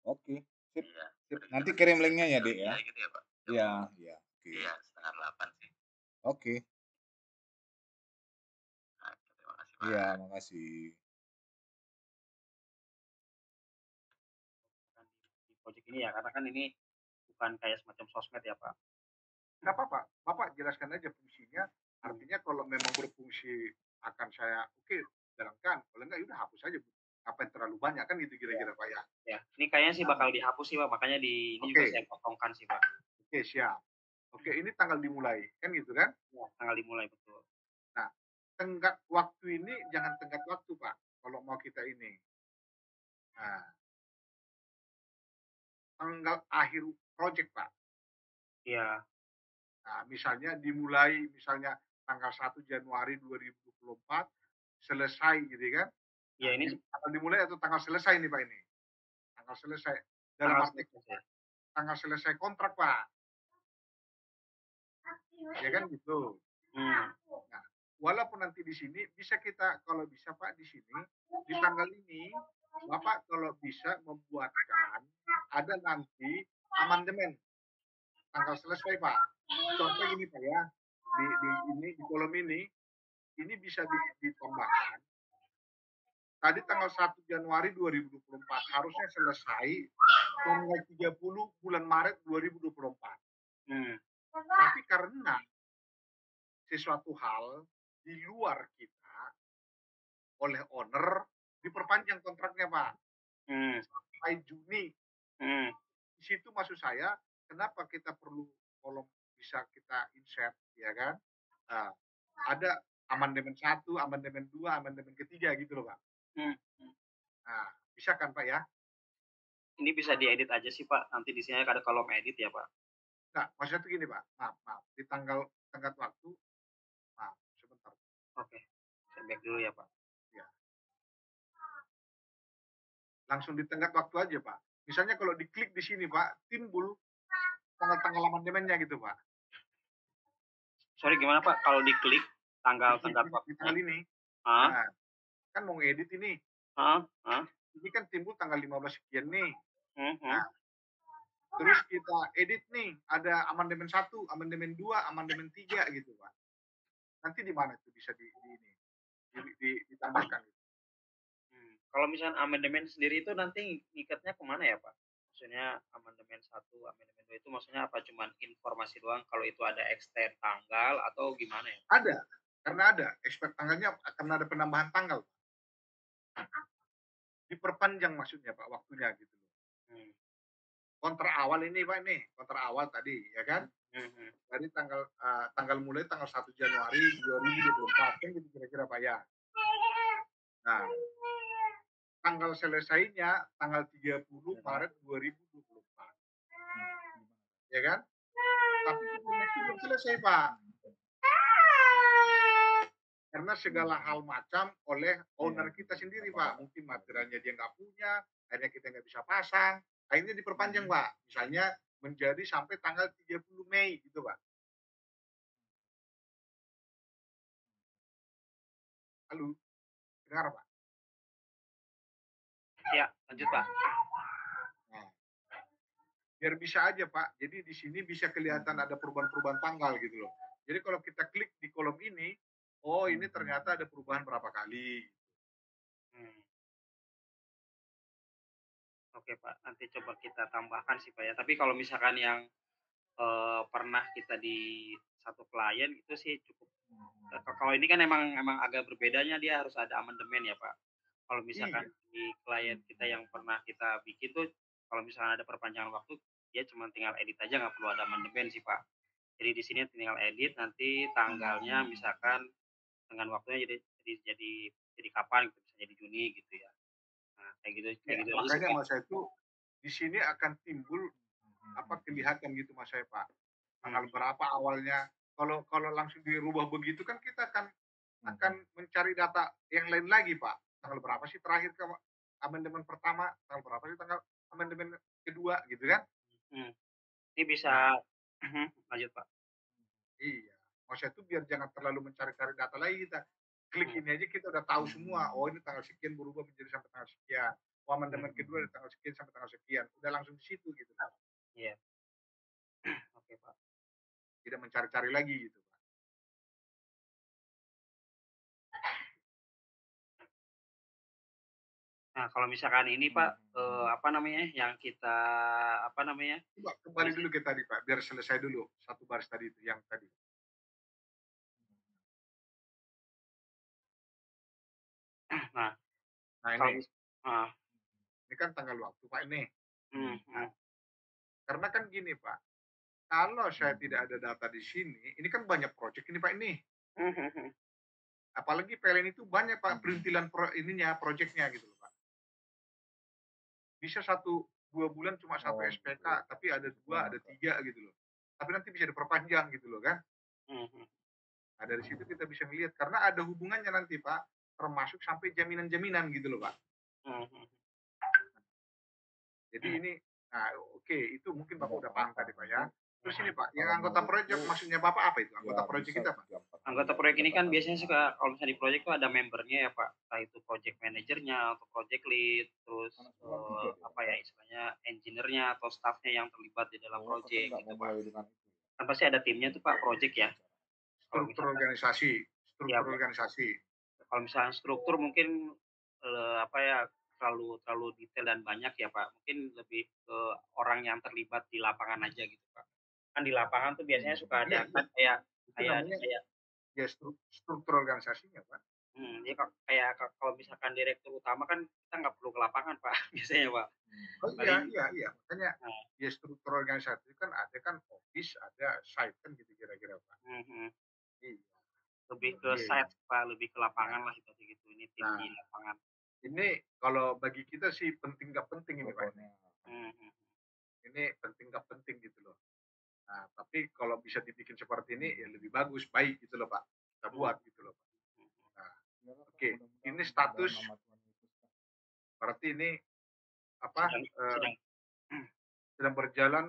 Oke. Sip. Iya. Sip. Nanti kirim linknya ya dek ya. Gitu ya Pak. Iya. Oke. Iya 7:30 sih. Oke. Nah, terima kasih Pak. Iya, makasih. Di project ini ya, karena kan ini bukan kayak semacam sosmed ya Pak. Nggak apa-apa, Bapak jelaskan aja fungsinya. Artinya kalau memang berfungsi akan saya jalankan. Kalau enggak udah hapus aja. Apa yang terlalu banyak kan gitu kira-kira Pak ya. Ya, ini kayaknya sih bakal dihapus sih Pak, makanya ini juga saya potongkan sih Pak. Oke, siap. Oke, ini tanggal dimulai kan gitu kan? Ya, tanggal dimulai betul. Nah, tenggat waktu ini jangan tenggat waktu Pak. Kalau mau kita ini. Nah, tanggal akhir project Pak. Iya. Nah, misalnya dimulai misalnya tanggal 1 Januari 2024 selesai gitu kan? Ya, ini tanggal dimulai atau tanggal selesai nih Pak ini? Tanggal selesai. Dalam arti tanggal selesai kontrak Pak. Ya kan gitu. Nah, walaupun nanti di sini bisa kita kalau bisa Pak di sini di tanggal ini Bapak kalau bisa membuatkan ada nanti amandemen tanggal selesai Pak. Contoh ini Pak ya di kolom ini bisa ditambahkan. Tadi tanggal 1 Januari 2024 harusnya selesai tanggal 30 bulan Maret 2024. Tapi karena sesuatu hal di luar kita oleh owner diperpanjang kontraknya Pak sampai Juni. Di situ maksud saya kenapa kita perlu kolom bisa kita insert ya kan? Ada amandemen 1, amandemen 2, amandemen ketiga gitu loh Pak. Nah, bisa kan Pak ya? Ini bisa diedit aja sih Pak. Nanti di sini ada kolom edit ya Pak. Nah, maksudnya tuh gini Pak. Maaf. Di tenggat waktu. Maaf, sebentar. Oke. Saya back dulu ya Pak. Ya. Langsung di tenggat waktu aja Pak. Misalnya kalau diklik di sini Pak, timbul tanggal-tanggal amandemennya gitu Pak. Sorry gimana Pak? Kalau diklik tanggal waktu ini. Ah, Nah, kan mau ngedit ini. ah, ah, Ini kan timbul tanggal 15 sekian nih. hmm, Nah, terus kita edit nih, ada amandemen 1, amandemen 2, amandemen 3 gitu, Pak. Nanti di mana itu bisa ditambahkan gitu. Kalau misalnya amandemen sendiri itu nanti ngikatnya kemana ya Pak? Maksudnya amandemen 1, amandemen 2 itu maksudnya apa? Cuman informasi doang kalau itu ada extend tanggal atau gimana ya? Ada, karena ada expert tanggalnya akan ada penambahan tanggal. Diperpanjang maksudnya Pak waktunya gitu loh. Kontrak awal ini Pak nih, kontrak awal tadi ya kan? Dari tanggal mulai tanggal 1 Januari 2024 kan gitu kira-kira Pak ya. Nah, tanggal selesainya tanggal 30 Maret 2024. Ya kan? Tapi itu belum selesai Pak. Karena segala hal macam oleh owner kita sendiri Pak. Mungkin materialnya dia nggak punya, akhirnya kita nggak bisa pasang, akhirnya diperpanjang Pak. Misalnya menjadi sampai tanggal 30 Mei gitu Pak. Halo, dengar Pak? Ya, lanjut Pak. Nah, biar bisa aja Pak. Jadi di sini bisa kelihatan ada perubahan-perubahan tanggal gitu loh. Jadi kalau kita klik di kolom ini, oh ini ternyata ada perubahan berapa kali. Oke Pak, nanti coba kita tambahkan sih Pak ya. Tapi kalau misalkan yang pernah kita di satu klien itu sih cukup. Kalau ini kan emang agak berbedanya dia harus ada amandemen ya Pak. Kalau misalkan Iya. di klien kita yang pernah kita bikin tuh, kalau misalkan ada perpanjangan waktu, dia cuma tinggal edit aja nggak perlu ada amandemen sih Pak. Jadi di sini tinggal edit nanti tanggalnya misalkan dengan waktunya jadi kapan gitu, bisa jadi Juni gitu ya. Nah, kayak Ya, gitu aja sih makanya Pak. Mas saya itu di sini akan timbul kelihatan gitu Mas saya Pak. Tanggal berapa awalnya. Kalau langsung dirubah begitu kan kita akan mencari data yang lain lagi Pak. Tanggal berapa sih terakhir ke amandemen pertama, tanggal berapa sih tanggal amandemen kedua gitu kan? Ini bisa Nah, lanjut Pak. iya. Maksudnya itu biar jangan terlalu mencari-cari data lagi kita. Klik ini aja kita udah tahu semua. Oh ini tanggal sekian berubah menjadi sampai tanggal sekian. Oh amandemen kedua dari tanggal sekian sampai tanggal sekian. Udah langsung di situ gitu. Iya. Oke Pak. Tidak mencari-cari lagi gitu. Nah, kalau misalkan ini Pak, apa namanya, yang kita apa namanya, Coba kembali dulu ke tadi Pak, biar selesai dulu satu baris tadi itu yang tadi. nah, Nah kalau ini, ah, ini kan tanggal waktu Pak ini. mhm, Karena kan gini Pak, kalau saya tidak ada data di sini, ini kan banyak proyek ini Pak ini. mhm, Apalagi PLN itu banyak Pak perintilan proyeknya gitu loh Pak. Bisa 1-2 bulan cuma satu SPK, tapi ada 2, ada 3 gitu loh. Tapi nanti bisa diperpanjang gitu loh kan. Nah dari situ kita bisa melihat karena ada hubungannya nanti Pak, termasuk sampai jaminan-jaminan gitu loh Pak. Jadi ini, nah oke, itu mungkin Bapak udah paham tadi Pak ya. Terus ini Pak, yang anggota proyek maksudnya Bapak apa itu? Anggota proyek kita Pak? Anggota proyek ini kan biasanya suka kalau misalnya di proyek tuh ada membernya ya Pak, entah itu project manajernya atau project lead, terus apa ya istilahnya engineer-nya atau staff-nya yang terlibat di dalam project gitu Pak. Kan pasti ada timnya tuh Pak project ya. Kalau Struktur misalkan organisasi, ya struktur organisasi. kalau misalnya struktur mungkin apa ya terlalu detail dan banyak ya Pak. Mungkin lebih ke orang yang terlibat di lapangan aja gitu Pak. Kan di lapangan tuh biasanya suka Iya, ada iya. kan kayak Itu namanya kayak ya struktur organisasinya Pak. ya kayak kalau misalkan direktur utama kan kita nggak perlu ke lapangan Pak biasanya Pak. Oh iya, Paling iya, iya. Makanya nah, ya struktur organisasi kan ada kan office, ada site kan gitu kira-kira Pak. Iya, lebih ke iya, iya. site Pak, lebih ke lapangan Nah, lah ibaratnya gitu. Ini tim nah, di lapangan. ini kalau bagi kita sih penting nggak penting ini Pak. Ini penting nggak penting gitu loh. Nah, tapi kalau bisa dibikin seperti ini ya lebih bagus, baik gitu loh Pak. Kita buat gitu loh Pak. Nah, oke, ini status berarti ini apa Sedang sedang sedang berjalan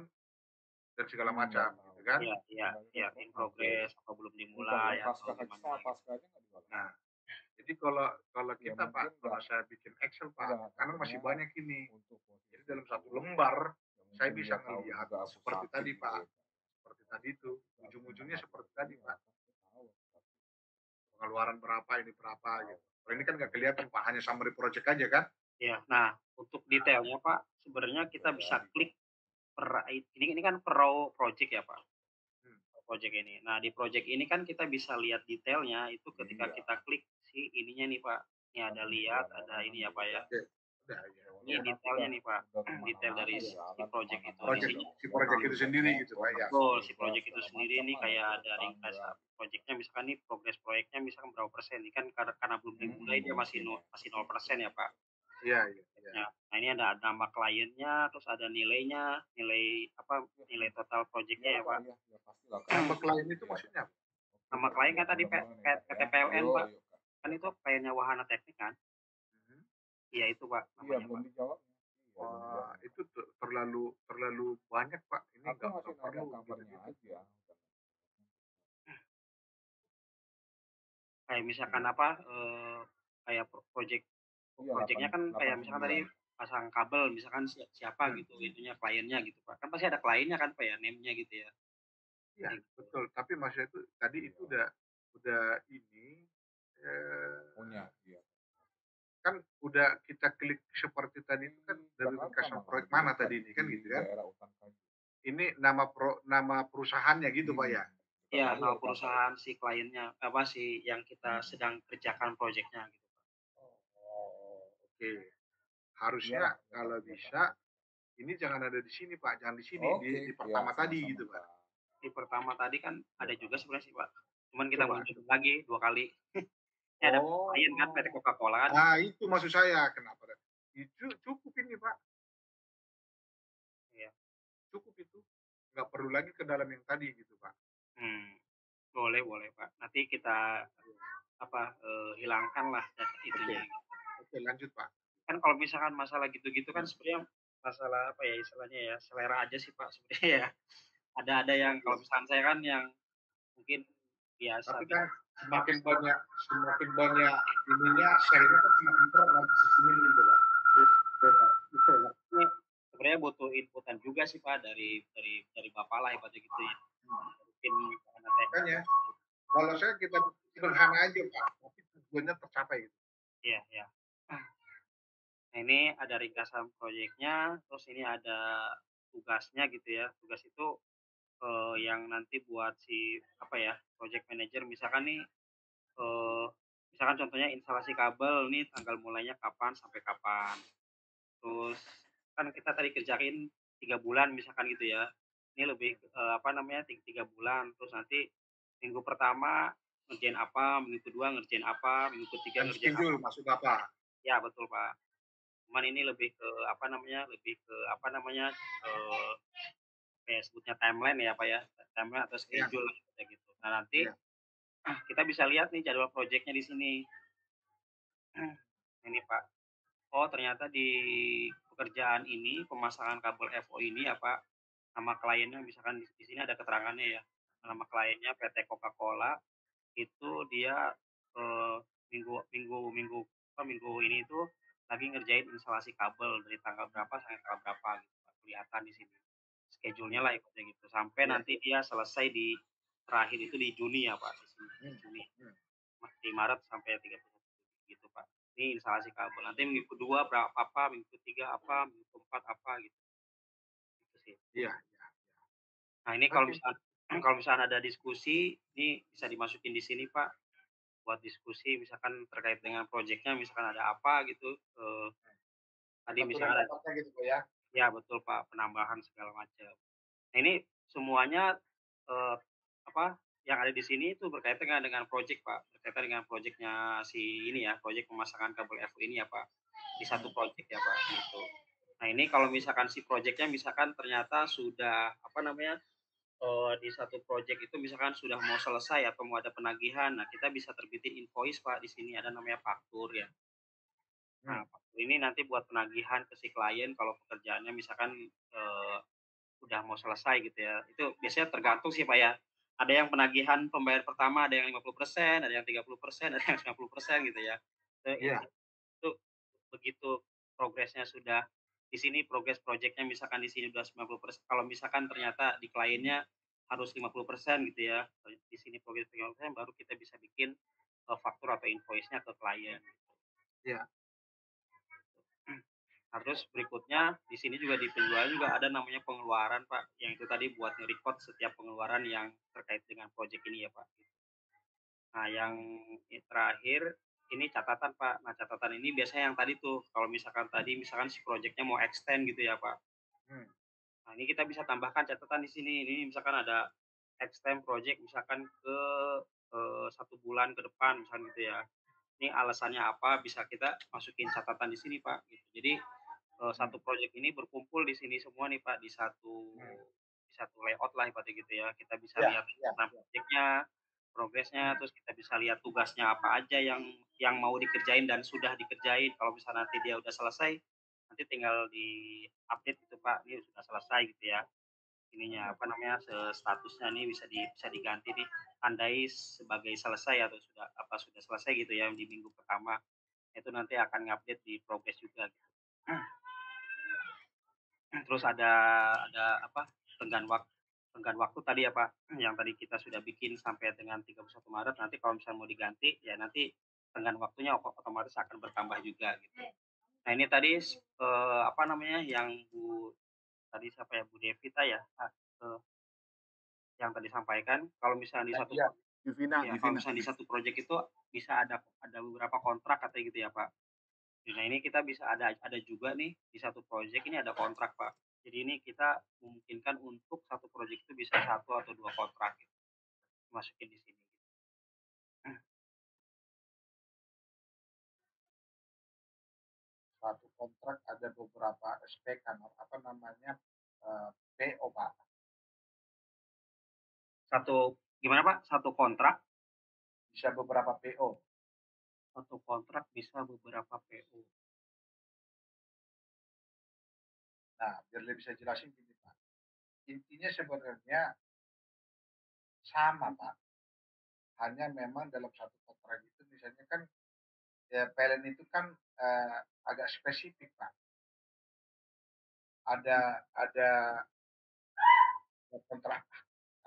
dan segala macam gitu kan. iya iya iya in progress apa belum dimulai atau gimana gitu. Nah, Jadi kalau kalau Ya kita Pak, mungkin kalau nggak saya bikin Excel Pak, nggak karena masih katanya banyak ini. untuk Jadi posisi dalam satu itu lembar ya saya mungkin bisa dia tahu ngelihat juga aku seperti sakit tadi gitu Pak, ya. seperti tadi itu, Aku ujung-ujungnya seperti menanggapi tadi ini Pak, apa aku tahu aku sakit pengeluaran berapa ini berapa tahu gitu. Kalau ini kan nggak kelihatan Pak, hanya summary project aja kan? Ya, nah untuk detailnya Pak, sebenarnya kita bisa jadi klik ini kan per raw project ya Pak, Hmm, project ini. Nah di project ini kan kita bisa lihat detailnya itu ketika iya kita klik si ininya nih Pak. Ini kan ada lihat, kementerian ada orang kan ini ya Pak ya. beda oke, udah ya. ya Ini walaupun aku detailnya nih Pak, udah detail dari kemana-mana si jalan project itu. Di kemana-mana Project sini udah si lihat project itu harga sendiri gitu Pak motor ya. betul, si harga project itu segala sendiri macam nih ada kayak tuh ada ringkas tetangga projectnya misalkan nih progres proyeknya misalkan berapa persen, ini kan karena belum dimulai dia masih mungkin ya masih 0% ya Pak. Iya, iya, iya. Ya, nah ini ada nama kliennya, terus ada nilainya, nilai apa, nilai total projectnya ya iyalah Pak. ya ya pastilah kan Nama klien itu ya maksudnya apa? oke Nama berarti klien kan tadi gimana nih kak PT ya PLN ayo Pak, ayo kak kan ya itu kak kliennya Wahana Teknik kan? Mhm. Iya itu Pak iya namanya belum Pak. dijawabnya iya belum Wah, dijawabnya itu terlalu terlalu banyak Pak. Ini aku masih nggak nanya perlu kabarnya gitu-gitu. aja Kayak misalkan iya apa, kayak iya delapan projectnya kan delapan kayak misalkan tadi sembilan pasang kabel misalkan siapa Hmm. gitu itunya kliennya gitu Pak. Kan pasti ada kliennya kan Pak ya, name-nya gitu ya. Iya, Kayak gitu. betul. Tapi maksudnya itu tadi itu iya udah ini eh, punya iya kan udah kita klik seperti tadi itu kan di dari Jakarta ringkasan malah proyek lebih mana dekat tadi ini kan di gitu kan? daerah Utan Kayu Ini nama perusahaannya gitu Pak ya. dekat Iya, sekali ya nama Utan Kayu perusahaan si kliennya apa sih yang kita sedang kerjakan projectnya gitu Pak. Oh, oke. Harusnya iyalah dekat kalau dekat bisa ini jangan ada di sini Pak, jangan di sini oke di ya pertama tadi sama-sama gitu Pak. kak Di pertama tadi kan iya ada kak juga sebenarnya sih Pak. Cuman kita Coba. munculin lagi 2 kali. Ini ada Oh, klien kan PT Coca-Cola kan. nah itu maksud saya kenapa? Itu cukup ini Pak, Iya. cukup itu. Nggak perlu lagi ke dalam yang tadi gitu Pak. Hmm, boleh boleh Pak. Nanti kita apa, hilangkan lah Oke, itunya. oke lanjut Pak. Kan kalau misalkan masalah gitu-gitu kan sebenarnya masalah apa ya istilahnya ya, selera aja sih Pak sebenarnya ya. Ada yang kalau Iya. misalkan saya kan yang mungkin biasa Tapi gitu. kan semakin banyak ininya share-nya kan semakin berat nanti sistemnya gitu Pak. Gitu ya. Ini sebenarnya butuh inputan juga sih Pak dari Bapak lah ibaratnya gitu ya. Mungkin karena teknik. Makanya kalau saya kita sederhana aja Pak, tapi tujuannya tercapai gitu. Iya, iya. Nah, ini ada ringkasan proyeknya, terus ini ada tugasnya gitu ya. Tugas itu yang nanti buat si apa ya, project manager misalkan nih misalkan contohnya instalasi kabel nih tanggal mulainya kapan sampai kapan. Terus kan kita tadi kerjain 3 bulan misalkan gitu ya. Ini lebih apa namanya 3 bulan. Terus nanti minggu pertama ngerjain apa, minggu kedua ngerjain apa, minggu ketiga Time ngerjain apa. schedule maksud Bapak. Ya betul Pak. Cuman ini lebih ke apa namanya, kayak sebutnya timeline ya Pak ya, timeline atau Iya, schedule kayak gitu. Nah nanti iya. kita bisa lihat nih jadwal projeknya di sini. Ini Pak, oh ternyata di pekerjaan ini pemasangan kabel FO ini ya Pak, nama kliennya misalkan di sini ada keterangannya ya, nama kliennya PT Coca-Cola itu dia minggu minggu minggu minggu ini itu lagi ngerjain instalasi kabel dari tanggal berapa sampai tanggal berapa gitu Pak, kelihatan di sini schedule-nya lah ibaratnya gitu sampai Iya. nanti dia selesai di terakhir itu di Juni ya Pak di sini Juni di Maret sampai 31 gitu Pak. Ini instalasi kabel. Nanti minggu kedua berapa apa, minggu ketiga apa, minggu keempat apa gitu. Gitu sih. Iya, iya. Nah, ini kalau Oke. misalkan kalau misalkan ada diskusi, ini bisa dimasukin di sini Pak buat diskusi misalkan terkait dengan proyeknya misalkan ada apa gitu. Tadi Aturan misalnya ada rapatnya gitu Pak ya. ya betul Pak, penambahan segala macam. Nah, ini semuanya eh, apa yang ada di sini itu berkaitan dengan project Pak, berkaitan dengan projectnya si ini ya, project pemasangan kabel FO ini ya Pak, di satu project ya Pak gitu. Nah ini kalau misalkan si projectnya misalkan ternyata sudah apa namanya di satu project itu misalkan sudah mau selesai atau mau ada penagihan, nah kita bisa terbitin invoice Pak di sini ada namanya faktur ya. Nah faktur ini nanti buat penagihan ke si klien kalau pekerjaannya misalkan udah mau selesai gitu ya. Itu biasanya tergantung sih Pak ya. ada yang penagihan pembayar pertama, ada yang 50%, ada yang 30%, ada yang 90% gitu ya. Iya. Itu begitu progresnya sudah di sini progres proyeknya misalkan di sini udah 90%, kalau misalkan ternyata di kliennya harus 50% gitu ya, di sini progres 50% baru kita bisa bikin, faktur atau invoice-nya ke klien. Iya. Nah, terus berikutnya di sini juga di penjualan juga ada namanya pengeluaran, Pak, yang itu tadi buat nge-record setiap pengeluaran yang terkait dengan proyek ini ya, Pak. Nah, yang terakhir ini catatan, Pak. Nah, catatan ini biasanya yang tadi tuh, kalau misalkan tadi misalkan si proyeknya mau extend gitu ya, Pak. Nah, ini kita bisa tambahkan catatan di sini. Ini misalkan ada extend project misalkan ke 1 bulan ke depan misalkan gitu ya. Ini alasannya apa, bisa kita masukin catatan di sini, Pak, gitu. Jadi, satu proyek ini berkumpul di sini semua nih, Pak, di satu layout lah ibaratnya gitu ya. Kita bisa Iya, lihat iya, tentang proyeknya, progresnya, terus kita bisa lihat tugasnya apa aja yang mau dikerjain dan sudah dikerjain. Kalau misalnya nanti dia udah selesai, nanti tinggal di-update gitu, Pak, ini sudah selesai gitu ya. Ininya apa namanya, statusnya nih bisa diganti nih, tandai sebagai selesai atau sudah selesai gitu ya di minggu pertama. Itu nanti akan ngupdate di progres juga gitu. Terus ada apa, tenggang waktu tadi ya, Pak, yang tadi kita sudah bikin sampai dengan 31 Maret, nanti kalau misalnya mau diganti, ya nanti tenggang waktunya otomatis akan bertambah juga gitu. Nah, ini tadi, apa namanya, yang tadi siapa ya, Bu Devita ya, yang tadi sampaikan, kalau misalnya di satu Iya. ya, kalau misalnya di satu proyek itu bisa ada beberapa kontrak katanya gitu ya, Pak. Nah, ini kita bisa ada juga nih di satu proyek ini ada kontrak, Pak. Jadi ini kita memungkinkan untuk satu proyek itu bisa 1 atau 2 kontrak gitu, masukin di sini. Satu kontrak ada beberapa spek apa namanya, PO, Pak. Gimana, Pak? Satu kontrak? Bisa beberapa PO. Satu kontrak bisa beberapa PO. Nah, biar lebih bisa jelasin gini, Pak. Intinya sebenarnya sama, Pak. Hanya memang dalam satu kontrak itu misalnya kan ya PLN itu kan agak spesifik, Pak. Ada kontrak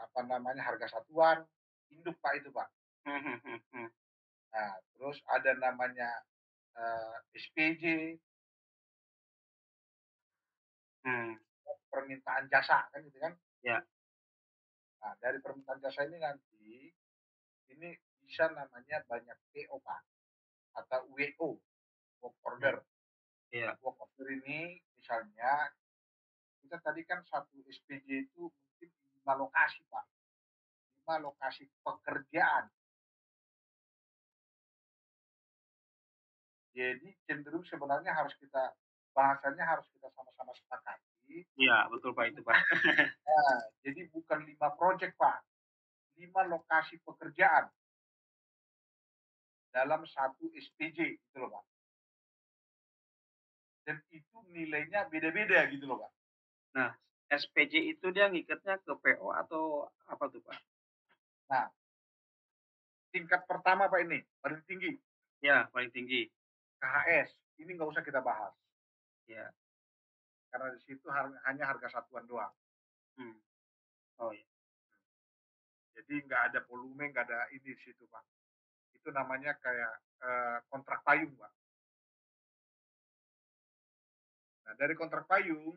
apa namanya harga satuan induk, Pak, itu, Pak. Nah, terus ada namanya SPJ, permintaan jasa kan gitu kan. Ya. Nah, dari permintaan jasa ini nanti ini bisa namanya banyak PO, Pak, atau WO, work order. Iya. Work order ini misalnya kita tadi kan satu SPJ itu mungkin 5 lokasi, Pak. 5 lokasi pekerjaan. Jadi cenderung sebenarnya bahasanya harus kita sama-sama sepakati. Iya, betul, Pak, itu, Pak. Nah, jadi bukan 5 proyek, Pak. 5 lokasi pekerjaan dalam satu SPJ gitu loh, Pak. Dan itu nilainya beda-beda gitu loh, Pak. Nah, SPJ itu dia ngikatnya ke PO atau apa tuh, Pak? Nah, tingkat pertama, Pak, ini paling tinggi. Ya, paling tinggi. KHS. Ini nggak usah kita bahas. Ya. Karena di situ hanya harga satuan doang. Oh ya. Jadi nggak ada volume, nggak ada ini di situ, Pak. Itu namanya kayak kontrak payung, Pak. Nah, dari kontrak payung,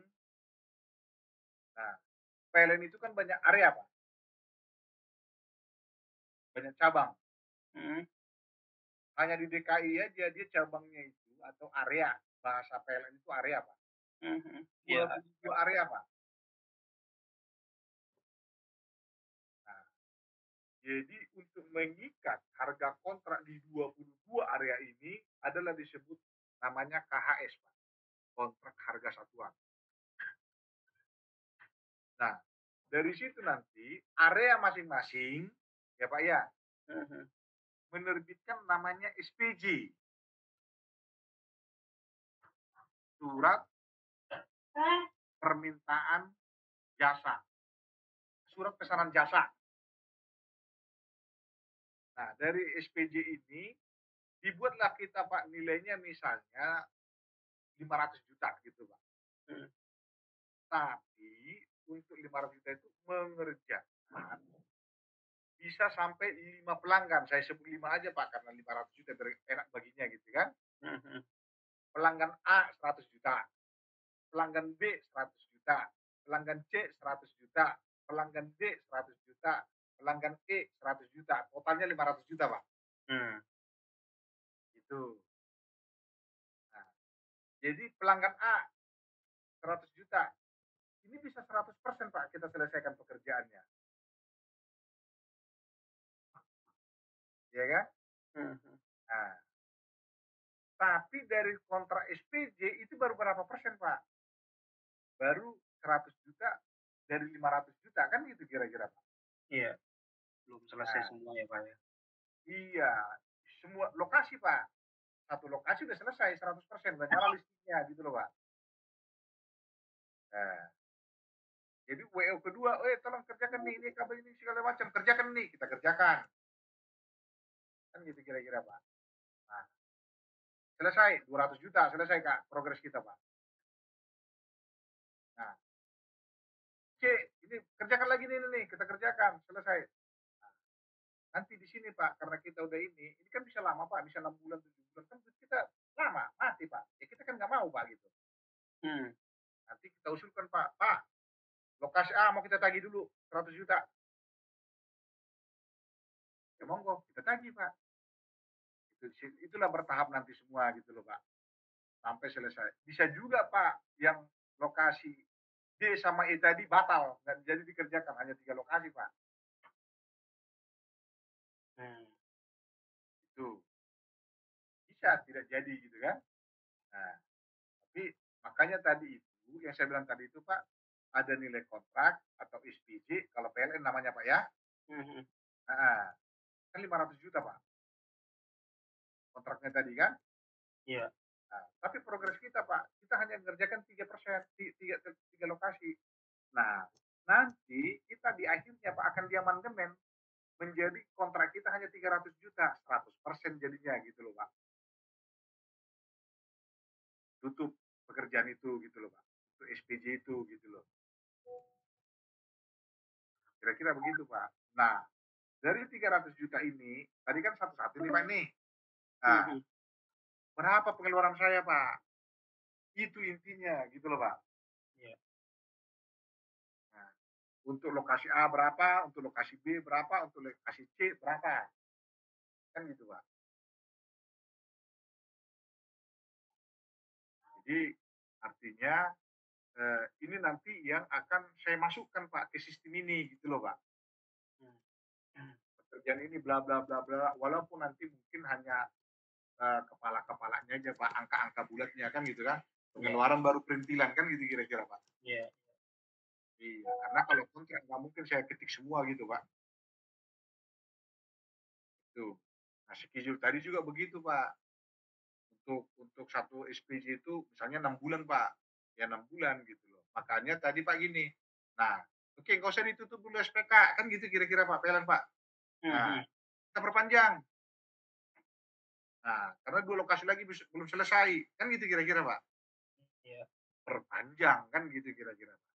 nah, PLN itu kan banyak area, Pak. Banyak cabang. Hanya di DKI aja dia cabangnya itu atau area, bahasa PLN itu area, Pak. 22 area, Pak. Nah, jadi untuk mengikat harga kontrak di 22 area ini adalah disebut namanya KHS, Pak. Kontrak harga satuan. Nah, dari situ nanti area masing-masing, ya Pak ya, menerbitkan namanya SPJ. Surat permintaan jasa. Surat pesanan jasa. Nah, dari SPJ ini dibuatlah kita Pak nilainya misalnya 500 juta gitu Pak. Hmm. Tapi untuk 500 juta itu mengerjakan bisa sampai 5 pelanggan. Saya sebut 5 aja Pak karena 500 juta biar enak baginya gitu kan. Pelanggan A 100 juta, pelanggan B 100 juta, pelanggan C 100 juta, pelanggan D 100 juta, pelanggan E 100 juta, totalnya 500 juta Pak. Itu. Nah, jadi pelanggan A 100 juta, ini bisa 100% Pak kita selesaikan pekerjaannya. Ya kan? Nah, tapi dari kontrak SPJ itu baru berapa persen Pak? Baru 100 juta dari 500 juta kan gitu kira-kira Pak. Iya. Belum selesai semua ya Pak ya. Iya, semua lokasi Pak. Satu lokasi udah selesai 100%, udah nyala listriknya gitu loh Pak. Nah, jadi WO kedua, tolong kerjakan nih, ini kabel ini segala macam, kerjakan nih, kita kerjakan. Kan gitu kira-kira Pak. Nah, selesai 200 juta, selesai Kak progres kita Pak. Nah, C, ini kerjakan lagi nih, kita kerjakan, selesai. Nah, nanti di sini Pak, karena kita udah ini kan bisa lama Pak, bisa 6 bulan, 7 bulan, kan kita lama, mati Pak. Ya kita kan nggak mau Pak gitu. Nanti kita usulkan Pak, lokasi A mau kita tagih dulu 100 juta. Ya monggo, kita tagih Pak. Itulah bertahap nanti semua gitu loh Pak. Sampai selesai. Bisa juga Pak, yang lokasi D sama E tadi batal, nggak jadi dikerjakan, hanya 3 lokasi Pak. Itu. Bisa tidak jadi gitu kan. Nah, tapi makanya tadi itu, yang saya bilang tadi itu Pak, ada nilai kontrak atau SPJ, kalau PLN namanya Pak ya. Nah, kan 500 juta Pak. Kontraknya tadi kan. Iya. Nah, tapi progres kita Pak, kita hanya mengerjakan 3%, 3 lokasi. Nah, nanti kita di akhirnya Pak akan diamandemen menjadi kontrak kita hanya 300 juta, 100% jadinya gitu loh Pak. Tutup pekerjaan itu gitu loh Pak. Untuk SPJ itu gitu loh. Kira-kira begitu Pak. Nah, dari 300 juta ini, tadi kan satu-satu nih Pak nih. Nah, berapa pengeluaran saya Pak? Itu intinya gitu loh Pak. Iya. Nah, untuk lokasi A berapa, untuk lokasi B berapa, untuk lokasi C berapa. Kan gitu Pak. Jadi artinya ini nanti yang akan saya masukkan Pak ke sistem ini gitu loh Pak. Pekerjaan ini bla bla bla bla, walaupun nanti mungkin hanya kepala-kepalanya aja Pak, angka-angka bulatnya kan gitu kan. Pengeluaran baru perintilan kan gitu kira-kira Pak. Iya. Iya, karena kalau kontrak nggak mungkin saya ketik semua gitu Pak. Tuh. Nah, schedule tadi juga begitu Pak. Untuk satu SPJ itu misalnya 6 bulan Pak. Ya 6 bulan gitu loh. Makanya tadi Pak gini. Nah, oke nggak usah ditutup dulu SPK. Kan gitu kira-kira Pak, PLN Pak. Nah, kita perpanjang. Nah, karena 2 lokasi lagi belum selesai. Kan gitu kira-kira Pak. Iya. Perpanjang kan gitu kira-kira Pak.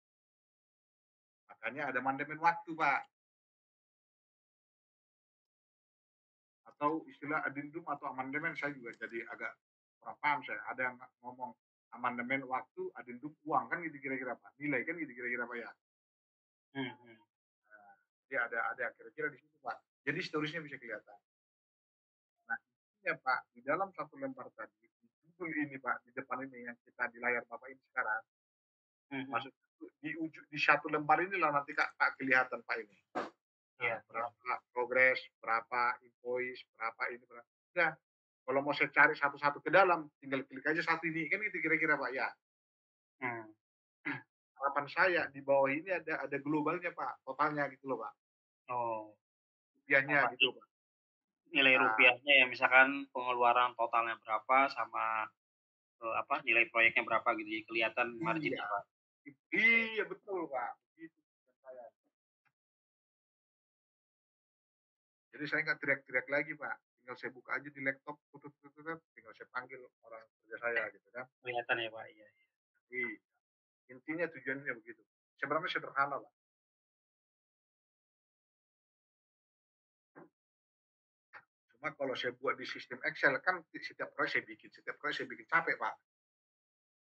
Makanya ada amandemen waktu Pak. Atau istilah adendum atau amandemen saya juga jadi agak kurang paham saya. Ada yang ngomong amandemen waktu, adendum uang kan gitu kira-kira Pak. Nilai kan gitu kira-kira Pak ya. Nah, jadi ada kira-kira di situ Pak. Jadi seterusnya bisa kelihatan. Nah, intinya Pak, di dalam satu lembar tadi, di judul ini Pak, di depan ini yang kita di layar Bapak ini sekarang, maksudnya di satu lembar inilah nanti Pak kelihatan Pak ini. Iya. Berapa progres, berapa invoice, berapa ini, berapa. Udah, kalau mau saya cari satu-satu ke dalam, tinggal klik aja satu ini, kan gitu kira-kira Pak ya. Harapan saya di bawah ini ada globalnya Pak, totalnya gitu loh Pak. Oh. Rupiahnya gitu Pak. Nilai rupiahnya ya misalkan pengeluaran totalnya berapa sama nilai proyeknya berapa gitu, jadi kelihatan marginnya Pak. Iya betul Pak. Begitu saya. Jadi saya nggak teriak-teriak lagi Pak, tinggal saya buka aja di laptop, tinggal saya panggil orang kerja saya gitu kan. Kelihatan ya Pak, iya. Iya, intinya tujuannya begitu. Sebenarnya sederhana Pak. Cuma kalau saya buat di sistem Excel kan setiap proyek saya bikin capek Pak.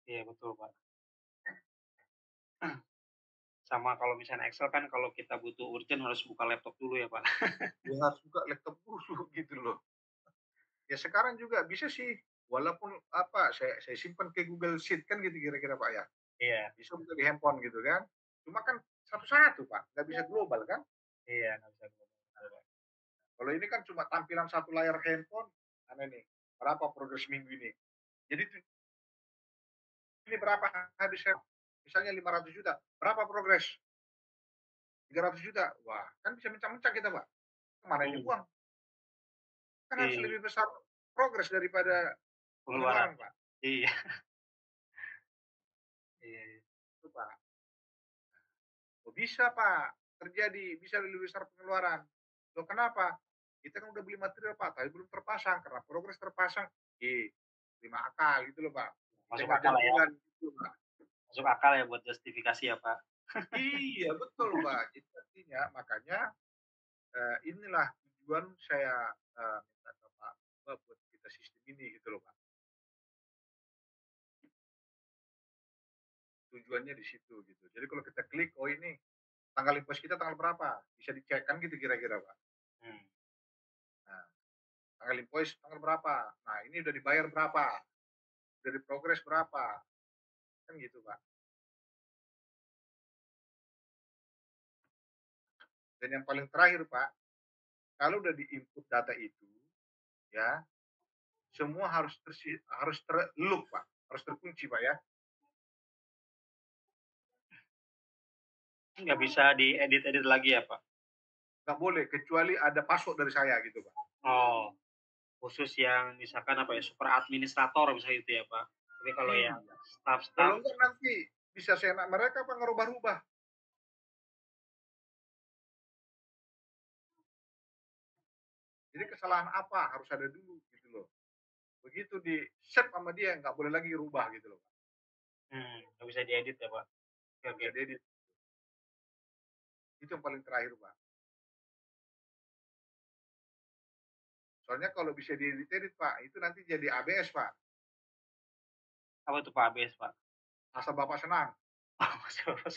Iya betul Pak. Sama kalau misalnya Excel kan kalau kita butuh urgent harus buka laptop dulu ya Pak. Ya harus buka laptop dulu gitu loh. Ya sekarang juga bisa sih, walaupun apa saya simpan ke Google Sheet kan gitu kira-kira Pak ya. Iya, Bisa buka di handphone gitu kan. Cuma kan satu-satu Pak, nggak bisa global kan. iya nggak bisa global, betul, Pak. Kalau ini kan cuma tampilan satu layar handphone, aneh nih, berapa progres minggu ini. Jadi ini berapa habisnya, misalnya 500 juta, berapa progres? 300 juta. Wah, kan bisa mencang-mencang kita, Pak. Kemana ini uang? Kan harus Iya, lebih besar progres daripada pengeluaran. pengeluaran, Pak. Iya. Iya, iya. Itu, Pak. Oh, bisa, Pak. Terjadi, bisa lebih besar pengeluaran. Loh, kenapa? Kita kan udah beli material, Pak, tapi belum terpasang. Karena progres terpasang, terima akal gitu loh, Pak. Kita Masuk nggak akal lah ya. jalan gitu, Pak. Masuk akal ya buat justifikasi ya Pak. Iya, betul, Pak. Jadi artinya makanya inilah tujuan saya minta ke Pak buat kita sistem ini gitu loh, Pak. Tujuannya di situ gitu. Jadi kalau kita klik, oh ini tanggal invoice kita tanggal berapa? Bisa dicek kan gitu kira-kira, Pak. Hmm. Nah, tanggal invoice tanggal berapa? Nah, ini udah dibayar berapa? Udah diprogres berapa? Kan gitu, Pak. Dan yang paling terakhir, Pak, kalau udah di-input data itu, ya, semua harus terloop, Pak. Harus terkunci, Pak ya. Nggak bisa diedit-edit lagi ya Pak? Nggak boleh, kecuali ada password dari saya gitu, Pak. Oh, khusus yang misalkan apa ya, super administrator misalnya itu ya Pak. Tapi kalau yang Iya. staff-staff, Kalau enggak nanti bisa seenak mereka apa ngerubah-rubah. Jadi kesalahan apa harus ada dulu gitu loh. Begitu di save sama dia nggak boleh lagi rubah gitu loh. nggak bisa diedit ya Pak. Oke, Nggak oke. bisa diedit. Itu yang paling terakhir Pak. Soalnya kalau bisa diedit Pak, itu nanti jadi ABS Pak. Apa itu Pak ABS Pak? Asal Bapak senang. Oh, masih bagus.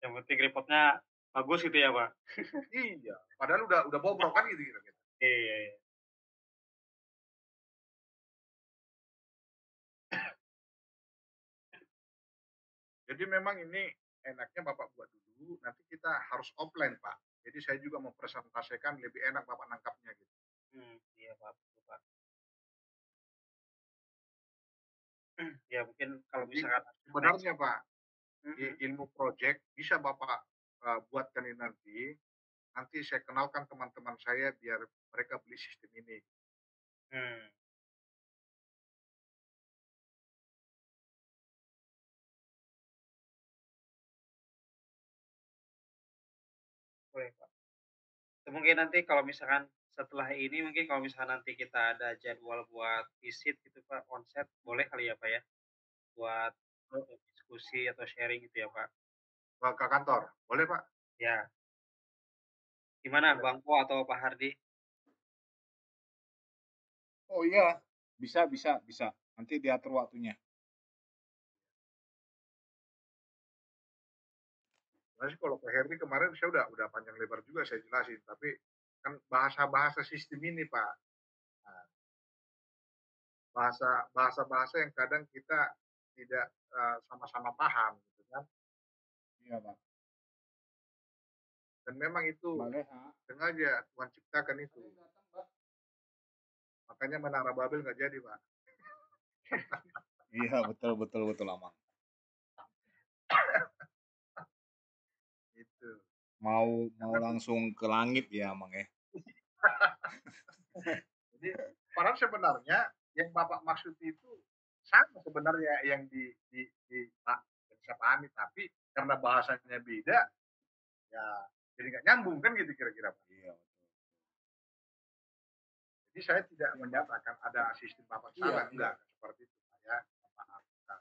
Yang penting reportnya bagus gitu ya Pak? Iya. Padahal udah bobrok kan gitu kira-kira. Iya, iya. Jadi memang ini enaknya Bapak buat dulu, nanti kita harus offline Pak. Jadi saya juga mempresentasikan lebih enak Bapak nangkapnya gitu. Iya Pak, betul Pak. Ya mungkin kalau Jadi misalkan sebenarnya Pak, Mhm. ilmu project bisa Bapak buatkan ini nanti saya kenalkan teman-teman saya biar mereka beli sistem ini. Hmm, boleh Pak. Mungkin nanti kalau misalkan setelah ini mungkin kalau misalkan nanti kita ada jadwal buat visit gitu Pak, onset boleh kali ya Pak ya? Buat diskusi atau sharing gitu ya Pak? Ke kantor, boleh Pak? Ya, gimana Boleh Pak. Bang Po atau Pak Hardi? Oh iya, bisa. Nanti diatur waktunya. Nah, sih kalau Pak Herdi kemarin saya udah panjang lebar juga saya jelasin, tapi kan bahasa-bahasa sistem ini Pak, nah, bahasa-bahasa yang kadang kita tidak sama-sama paham gitu kan. Iya, Pak. Dan memang itu Baleha. sengaja Tuhan ciptakan itu. Makanya Menara Babel nggak jadi Pak. Iya, betul Amang. Itu. Mau langsung ke langit ya, Amang ya. Jadi padahal sebenarnya yang Bapak maksud itu sama sebenarnya yang di Pak yang saya pahami, tapi karena bahasanya beda, Ya, jadi nggak nyambung kan gitu kira-kira Pak. Iya. Jadi saya tidak menyatakan ada sistem Bapak salah, enggak seperti itu saya memaafkan.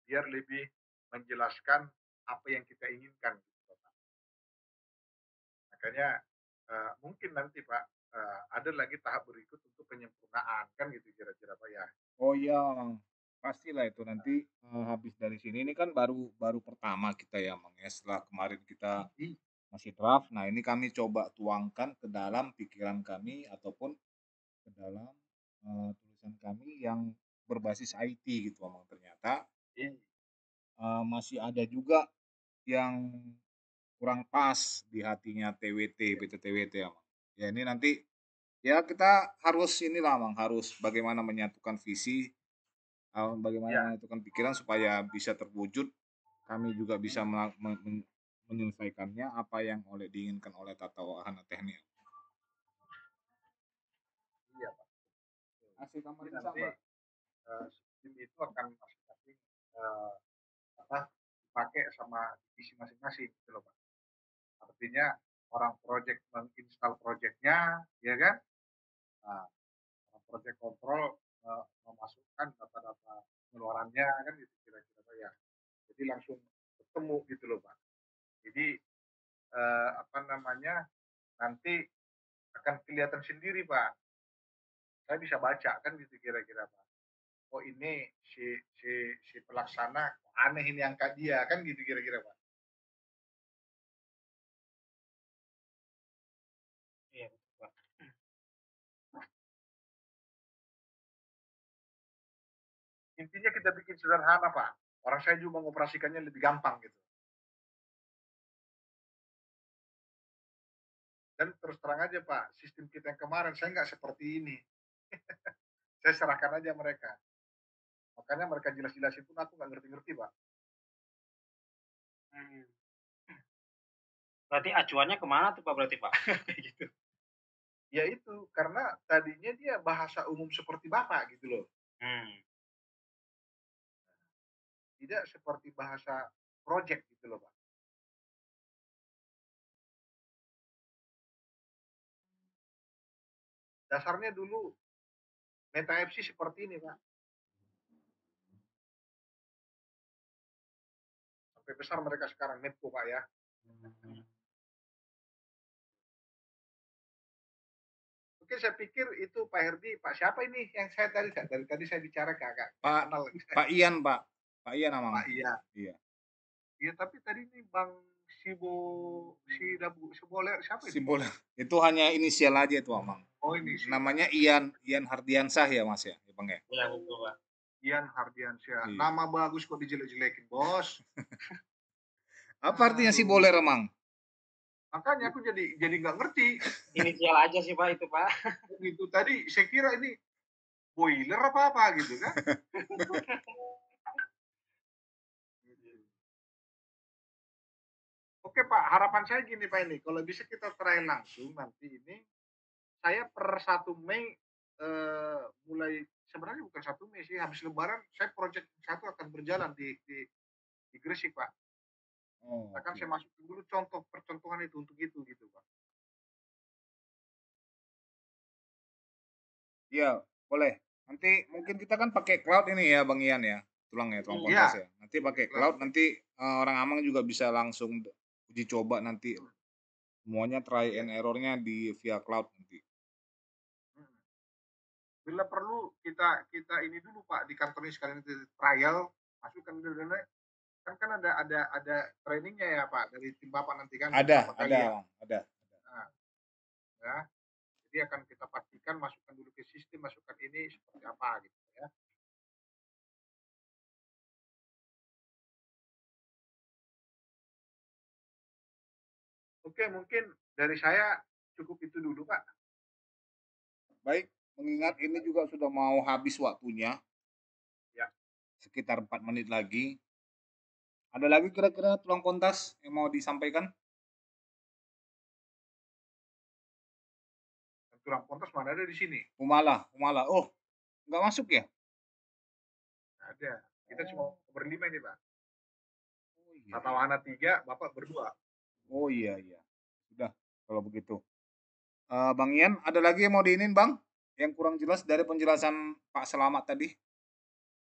Biar lebih menjelaskan apa yang kita inginkan gitu, Pak. Makanya mungkin nanti Pak ada lagi tahap berikut untuk penyempurnaan kan gitu kira-kira Pak ya. Oh iya, Mang. Pastilah itu nanti habis dari sini ini kan baru pertama kita ya, Mang. Ya, setelah kemarin kita masih draft. Nah, ini kami coba tuangkan ke dalam pikiran kami ataupun ke dalam tulisan kami yang berbasis IT gitu, Mang. Ternyata masih ada juga yang kurang pas di hatinya TWT, PT TWT ya, Mang. Ya ini nanti ya kita harus inilah, Mang, harus bagaimana menyatukan visi, bagaimana menyatukan pikiran supaya bisa terwujud. Kami juga bisa menyelesaikannya apa yang diinginkan oleh tata wahana teknik. Iya Pak. Asik kamar Jadi nanti sistem itu akan masing-masing dipakai sama divisi masing-masing gitu loh Pak. Artinya orang project menginstal projectnya, ya kan? Nah, orang project control memasukkan data-data pengeluarannya kan gitu kira-kira Pak ya. Jadi langsung ketemu gitu loh Pak. Jadi nanti akan kelihatan sendiri Pak. Saya bisa baca kan gitu kira-kira Pak. Oh ini si pelaksana aneh ini angka dia kan gitu kira-kira Pak. Iya, Pak. Intinya kita bikin sederhana Pak. Orang saya juga mengoperasikannya lebih gampang gitu. Dan terus terang aja Pak, sistem kita yang kemarin saya nggak seperti ini. Saya serahkan aja mereka. Makanya mereka jelas-jelasin pun aku nggak ngerti-ngerti Pak. Berarti acuannya kemana tuh Pak berarti Pak? Gitu. Ya itu, karena tadinya dia bahasa umum seperti Bapak gitu loh. Tidak seperti bahasa project gitu loh Pak. Dasarnya dulu Meta FC seperti ini Pak. Sampai besar mereka sekarang Medco Pak ya. Oke, saya pikir itu Pak Herdi, Pak siapa ini yang saya dari tadi saya bicara kakak kenal. Pak Ian, Pak. Pak Ian namanya. Pak Ian. Iya. Iya, tapi tadi ini Bang Siboler siapa itu? Siboler. Itu hanya inisial aja itu, Amang. Oh, ini namanya Ian Hardiansah ya, Mas ya, Bang ya? Iya, betul, Pak. Ian Hardiansyah. Iya. Nama bagus kok dijelek-jelekin, Bos. Apa artinya Siboler, Mang? Makanya aku jadi nggak ngerti. Inisial aja sih Pak itu Pak. Gitu tadi saya kira ini boiler apa gitu kan? Oke Pak, harapan saya gini Pak ini, kalau bisa kita try langsung nanti ini, saya per 1 Mei mulai sebenarnya bukan 1 Mei sih, habis Lebaran saya project 1 akan berjalan di Gresik Pak. Oh, akan saya masukin dulu contoh percontohan itu untuk itu gitu Pak. Iya, boleh. Nanti mungkin kita kan pakai cloud ini ya Bang Ian ya, tulang Pontas ya. Nanti pakai cloud, nanti orang Amang juga bisa langsung uji coba nanti semuanya try and errornya di via cloud nanti. Bila perlu kita ini dulu Pak di kantor ini sekalian trial, masukkan dulu kan ada trainingnya ya Pak dari tim Bapak nanti kan. Ada. Nah, ya. Jadi akan kita pastikan masukkan dulu ke sistem, masukkan ini seperti apa gitu ya. Oke, mungkin dari saya cukup itu dulu Pak. Baik, mengingat ini juga sudah mau habis waktunya. Ya. Sekitar 4 menit lagi. Ada lagi kira-kira tulang Pontas yang mau disampaikan? Tulang Pontas mana ada di sini? Humala. Oh, nggak masuk ya? Ada. Kita cuma berlima ini Pak. Oh, iya. Tata Wahana 3, Bapak berdua. Oh iya iya. Sudah kalau begitu. Bang Ian, ada lagi yang mau diinin Bang? Yang kurang jelas dari penjelasan Pak Selamat tadi?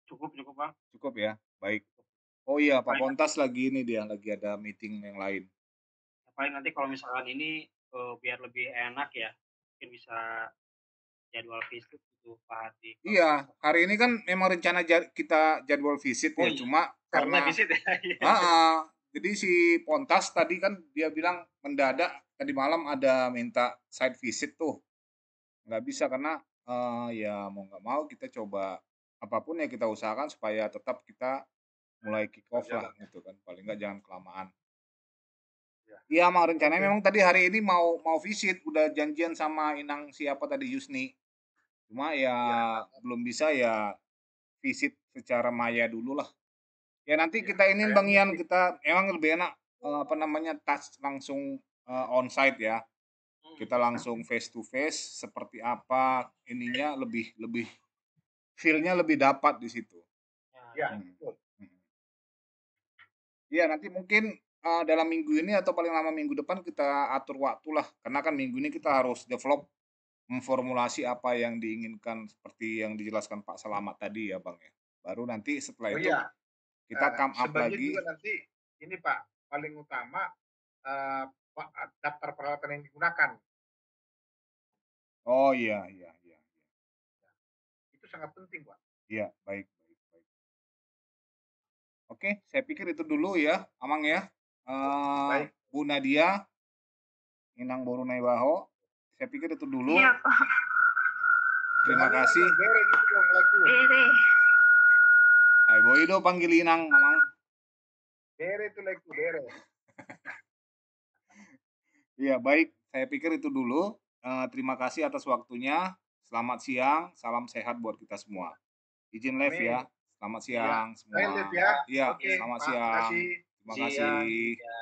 Cukup cukup Bang. Cukup ya, baik. Oh iya, Pak Paling Pontas lagi ini dia, lagi ada meeting yang lain. paling nanti kalau misalkan ini biar lebih enak ya, mungkin bisa jadwal visit gitu Pak Hadi. Kalau Iya, misalkan- hari ini kan memang rencana kita jadwal visit Oh ya, iya, cuma karena karena visit ya. Iya. jadi si Pontas tadi kan dia bilang mendadak tadi malam ada minta site visit tuh. Nggak bisa karena ya mau nggak mau kita coba apapun ya kita usahakan supaya tetap kita mulai kick off lah Berjalan. gitu kan. Paling nggak jangan kelamaan. Ya. Iya, mau rencananya Oke. memang tadi hari ini mau visit, udah janjian sama Inang siapa tadi Yusni. Cuma ya Ya. belum bisa ya visit secara maya dulu lah. Ya nanti Ya. kita iniin Bang Kayaknya Ian, sih. kita emang lebih enak apa namanya touch langsung onsite ya. Kita langsung face to face seperti apa ininya lebih lebih feel-nya lebih dapat di situ. Ya. Hmm. Betul. Iya nanti mungkin dalam minggu ini atau paling lama minggu depan kita atur waktu lah. Karena kan minggu ini kita harus develop memformulasi apa yang diinginkan seperti yang dijelaskan Pak Selamat tadi ya Bang ya. Baru nanti setelah Oh itu iya. kita come up Sebagian lagi. juga nanti ini Pak paling utama daftar peralatan yang digunakan Oh iya iya iya. itu sangat penting Pak. Iya, baik baik baik. Oke, saya pikir itu dulu ya, Amang ya. Baik. Bu Nadia, Inang Borunai Baho. Saya pikir itu dulu. Iya, Pak. Terima Jangan kasih. ingat, Bere gitu dong laku. Bere. Ay, Boido panggil Inang, Amang. Bere itu laku Bere. Iya, baik. Saya pikir itu dulu. Terima kasih atas waktunya. Selamat siang, salam sehat buat kita semua. Izin live Amin. ya. Selamat siang Iya. semua. Live ya. Iya, Oke, selamat Pak. siang. Makasih. Terima Siang. kasih. Ya.